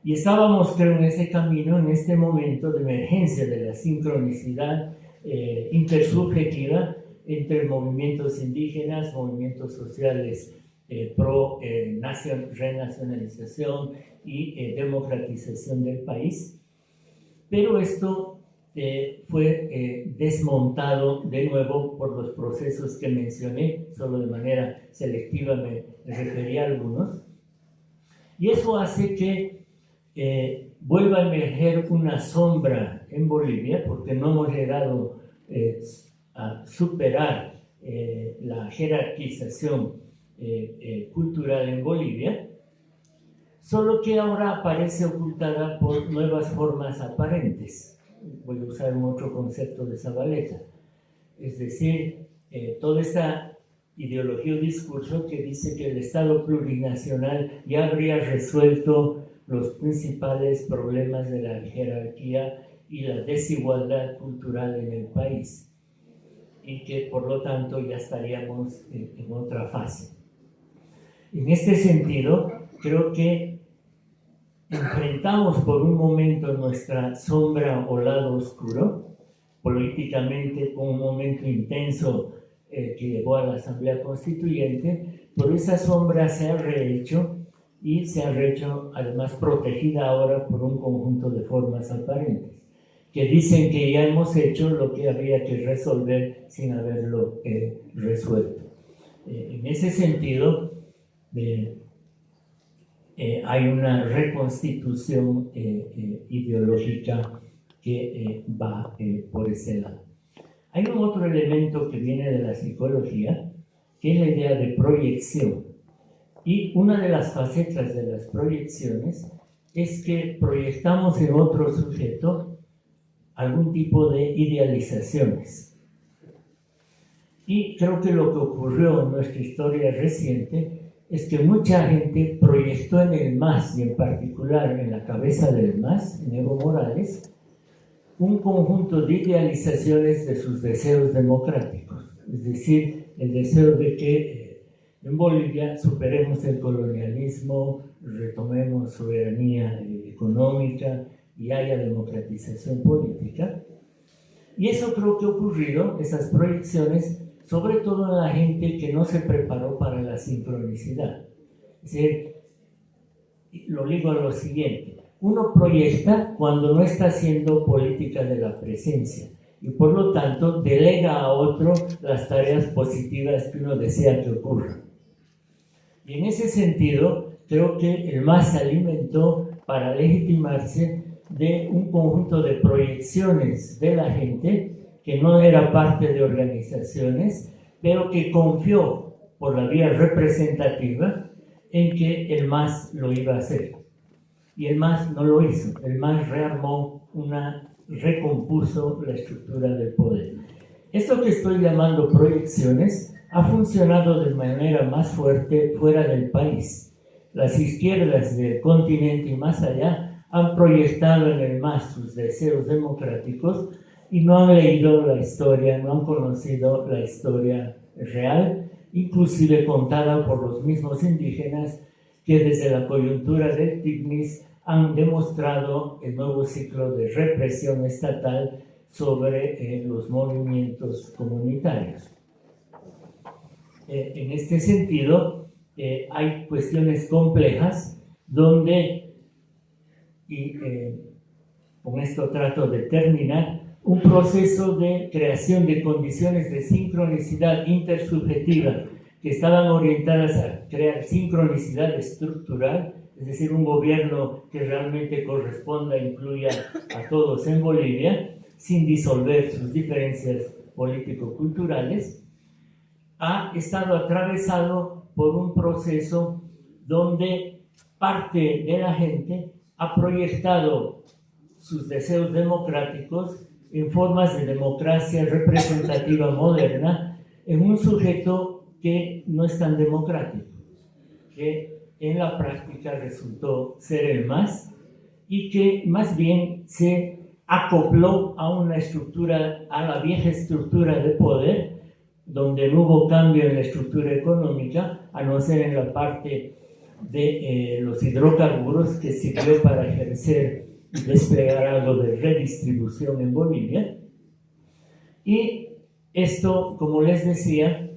Y estábamos, creo, en ese camino, en este momento de emergencia de la sincronicidad intersubjetiva entre movimientos indígenas, movimientos sociales pro renacionalización y democratización del país. Pero esto fue desmontado de nuevo por los procesos que mencioné, solo de manera selectiva me referí a algunos. Y eso hace que vuelva a emerger una sombra en Bolivia, porque no hemos llegado a superar la jerarquización cultural en Bolivia, solo que ahora aparece ocultada por nuevas formas aparentes. Voy a usar un otro concepto de Zabaleta, es decir, toda esta ideología o discurso que dice que el Estado plurinacional ya habría resuelto los principales problemas de la jerarquía y la desigualdad cultural en el país, y que por lo tanto ya estaríamos en otra fase. En este sentido, creo que enfrentamos por un momento nuestra sombra o lado oscuro, políticamente con un momento intenso que llevó a la Asamblea Constituyente, pero esa sombra se ha rehecho y se ha rehecho además protegida ahora por un conjunto de formas aparentes, que dicen que ya hemos hecho lo que había que resolver sin haberlo resuelto. En ese sentido, hay una reconstitución ideológica que va por ese lado. Hay un otro elemento que viene de la psicología, que es la idea de proyección. Y una de las facetas de las proyecciones es que proyectamos en otro sujeto algún tipo de idealizaciones. Y creo que lo que ocurrió en nuestra historia reciente es que mucha gente proyectó en el MAS, y en particular en la cabeza del MAS, en Evo Morales, un conjunto de idealizaciones de sus deseos democráticos. Es decir, el deseo de que en Bolivia superemos el colonialismo, retomemos soberanía económica y haya democratización política. Y eso creo que ha ocurrido, esas proyecciones, sobre todo en la gente que no se preparó para la sincronicidad. Es decir, lo ligo a lo siguiente: uno proyecta cuando no está haciendo política de la presencia y por lo tanto delega a otro las tareas positivas que uno desea que ocurran. Y en ese sentido, creo que el MAS se alimentó para legitimarse de un conjunto de proyecciones de la gente que no era parte de organizaciones, pero que confió por la vía representativa en que el MAS lo iba a hacer. Y el MAS no lo hizo. El MAS recompuso la estructura del poder. Esto que estoy llamando proyecciones ha funcionado de manera más fuerte fuera del país. Las izquierdas del continente y más allá han proyectado en el MAS sus deseos democráticos y no han leído la historia, no han conocido la historia real, inclusive contada por los mismos indígenas que desde la coyuntura del TICNIS han demostrado el nuevo ciclo de represión estatal sobre los movimientos comunitarios. En este sentido, hay cuestiones complejas donde, y con esto trato de terminar, un proceso de creación de condiciones de sincronicidad intersubjetiva que estaban orientadas a crear sincronicidad estructural, es decir, un gobierno que realmente corresponda e incluya a todos en Bolivia, sin disolver sus diferencias político-culturales, ha estado atravesado por un proceso donde parte de la gente ha proyectado sus deseos democráticos en formas de democracia representativa moderna en un sujeto que no es tan democrático, que en la práctica resultó ser el MAS y que más bien se acopló a una estructura, a la vieja estructura de poder, donde no hubo cambio en la estructura económica, a no ser en la parte de los hidrocarburos, que sirvió para ejercer y desplegar algo de redistribución en Bolivia. Y esto, como les decía,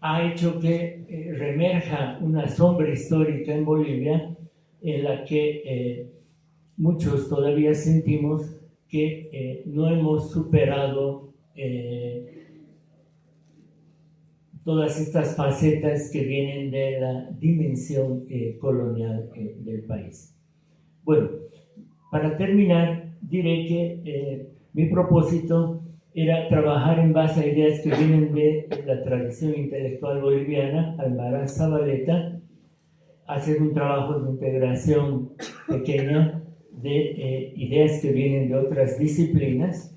ha hecho que reemerja una sombra histórica en Bolivia en la que muchos todavía sentimos que no hemos superado todas estas facetas que vienen de la dimensión colonial del país. Bueno, para terminar, diré que mi propósito era trabajar en base a ideas que vienen de la tradición intelectual boliviana, Almaraz Zabaleta, hacer un trabajo de integración pequeña de ideas que vienen de otras disciplinas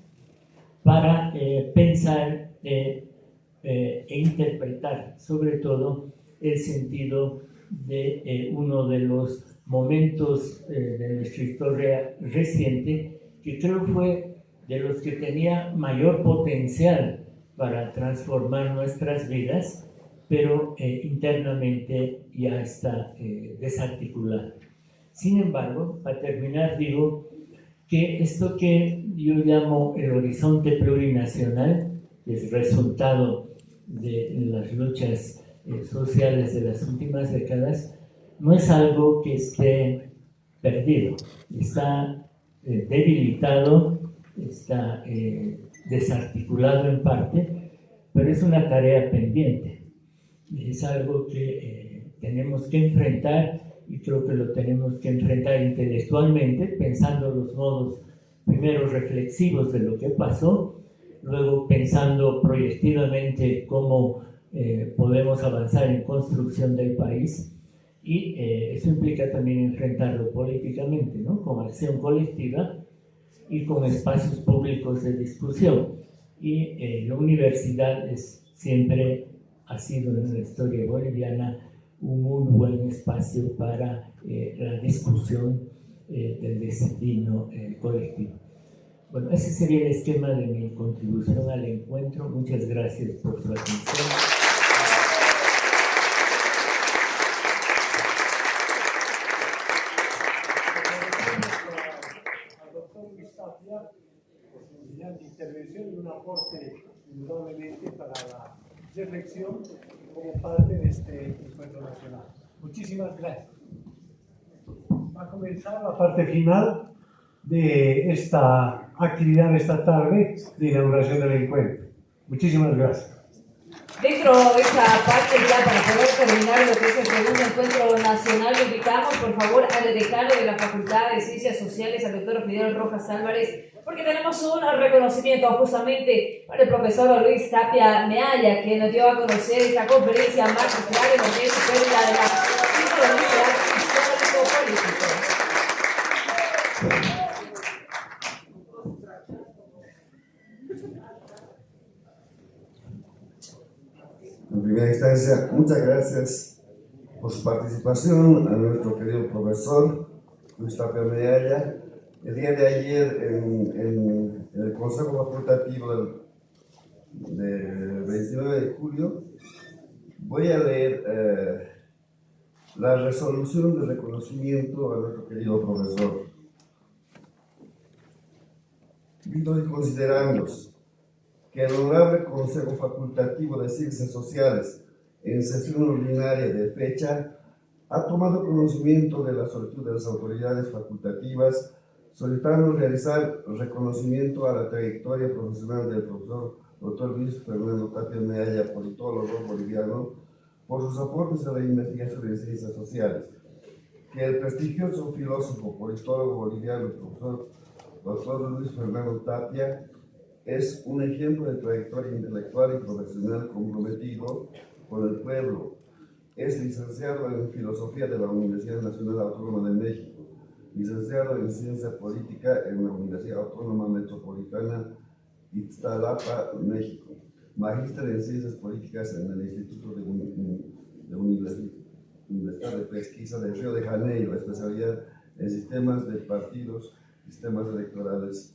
para pensar e interpretar sobre todo el sentido de uno de los momentos de nuestra historia reciente que creo fue de los que tenía mayor potencial para transformar nuestras vidas, pero internamente ya está desarticulado. Sin embargo, para terminar digo que esto que yo llamo el horizonte plurinacional que es resultado de las luchas sociales de las últimas décadas, no es algo que esté perdido, está debilitado, está desarticulado en parte, pero es una tarea pendiente, es algo que tenemos que enfrentar, y creo que lo tenemos que enfrentar intelectualmente, pensando los modos primero reflexivos de lo que pasó, luego pensando proyectivamente cómo podemos avanzar en construcción del país, y eso implica también enfrentarlo políticamente, ¿no? Con acción colectiva y con espacios públicos de discusión. Y la universidad siempre ha sido en la historia boliviana un muy buen espacio para la discusión del destino colectivo. Bueno, ese sería el esquema de mi contribución al encuentro. Muchas gracias por su atención. Intervención y un aporte indudablemente para la reflexión como parte de este encuentro nacional. Muchísimas gracias. Va a comenzar la parte final de esta actividad de esta tarde de inauguración del encuentro. Muchísimas gracias. Dentro de esta parte, ya para poder terminar lo que es el segundo encuentro nacional, invitamos por favor al decano de la Facultad de Ciencias Sociales, al doctor Fidel Rojas Álvarez, porque tenemos un reconocimiento justamente para el profesor Luis Tapia Meaya, que nos dio a conocer esta conferencia magistral en emergencia y pérdida de la sincronicidad histórico-política. En primera instancia, muchas gracias por su participación a nuestro querido profesor Luis Tapia Meaya. El día de ayer, en el Consejo Facultativo del 29 de julio, voy a leer la resolución de reconocimiento a nuestro querido profesor. Viendo y considerando que el Honorable Consejo Facultativo de Ciencias Sociales, en sesión ordinaria de fecha, ha tomado conocimiento de la solicitud de las autoridades facultativas solicitando realizar reconocimiento a la trayectoria profesional del profesor Dr. Luis Fernando Tapia Meaya, politólogo boliviano, por sus aportes a la investigación en ciencias sociales. Que el prestigioso filósofo, politólogo boliviano, profesor Dr. Luis Fernando Tapia, es un ejemplo de trayectoria intelectual y profesional comprometido con el pueblo. Es licenciado en Filosofía de la Universidad Nacional Autónoma de México, licenciado en Ciencia Política en la Universidad Autónoma Metropolitana Iztapalapa, México, magíster en Ciencias Políticas en el Instituto de Universidad de Pesquisa de Río de Janeiro, especialidad en Sistemas de Partidos, Sistemas Electorales,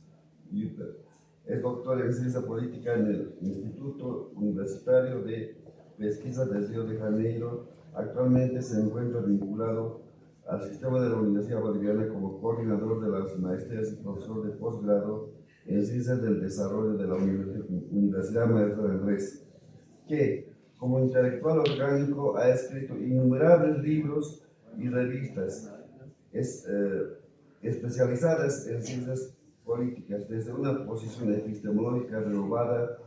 UPER. Es doctor en Ciencia Política en el Instituto Universitario de Pesquisa de Río de Janeiro. Actualmente se encuentra vinculado al sistema de la Universidad Boliviana como coordinador de las maestrías y profesor de posgrado en Ciencias del Desarrollo de la Universidad Maestro de Andrés, que como intelectual orgánico ha escrito innumerables libros y revistas especializadas en ciencias políticas desde una posición epistemológica renovada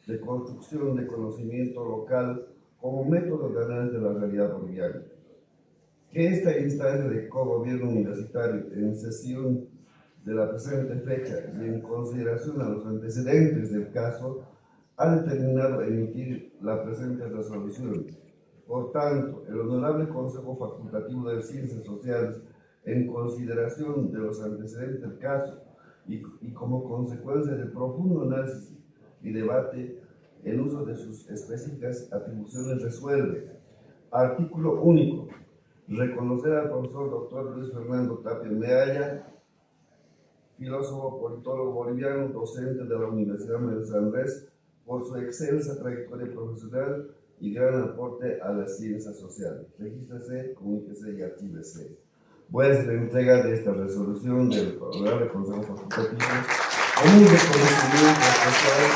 de construcción de conocimiento local como método de análisis de la realidad boliviana. Que esta instancia de cogobierno universitario en sesión de la presente fecha y en consideración a los antecedentes del caso ha determinado emitir la presente resolución. Por tanto, el Honorable Consejo Facultativo de Ciencias Sociales, en consideración de los antecedentes del caso y como consecuencia del profundo análisis y debate en uso de sus específicas atribuciones, resuelve. Artículo único. Reconocer al profesor Dr. Luis Fernando Tapia Meaya, filósofo, politólogo boliviano, docente de la Universidad Maestro de Andrés, por su excelsa trayectoria profesional y gran aporte a las ciencias sociales. Regístrese, comuníquese y archívese. Voy a hacer entrega de esta resolución del Honorable Consejo Facultativo con un reconocimiento especial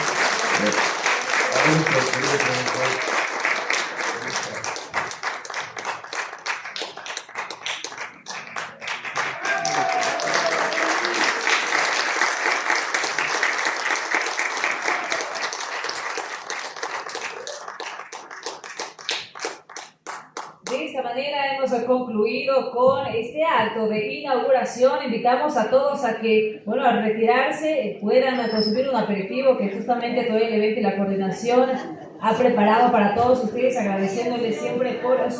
De esta manera hemos concluido con este acto de inauguración. Invitamos a todos a que, bueno, al retirarse puedan consumir un aperitivo que justamente todo el evento y la coordinación ha preparado para todos ustedes, agradeciéndoles siempre por su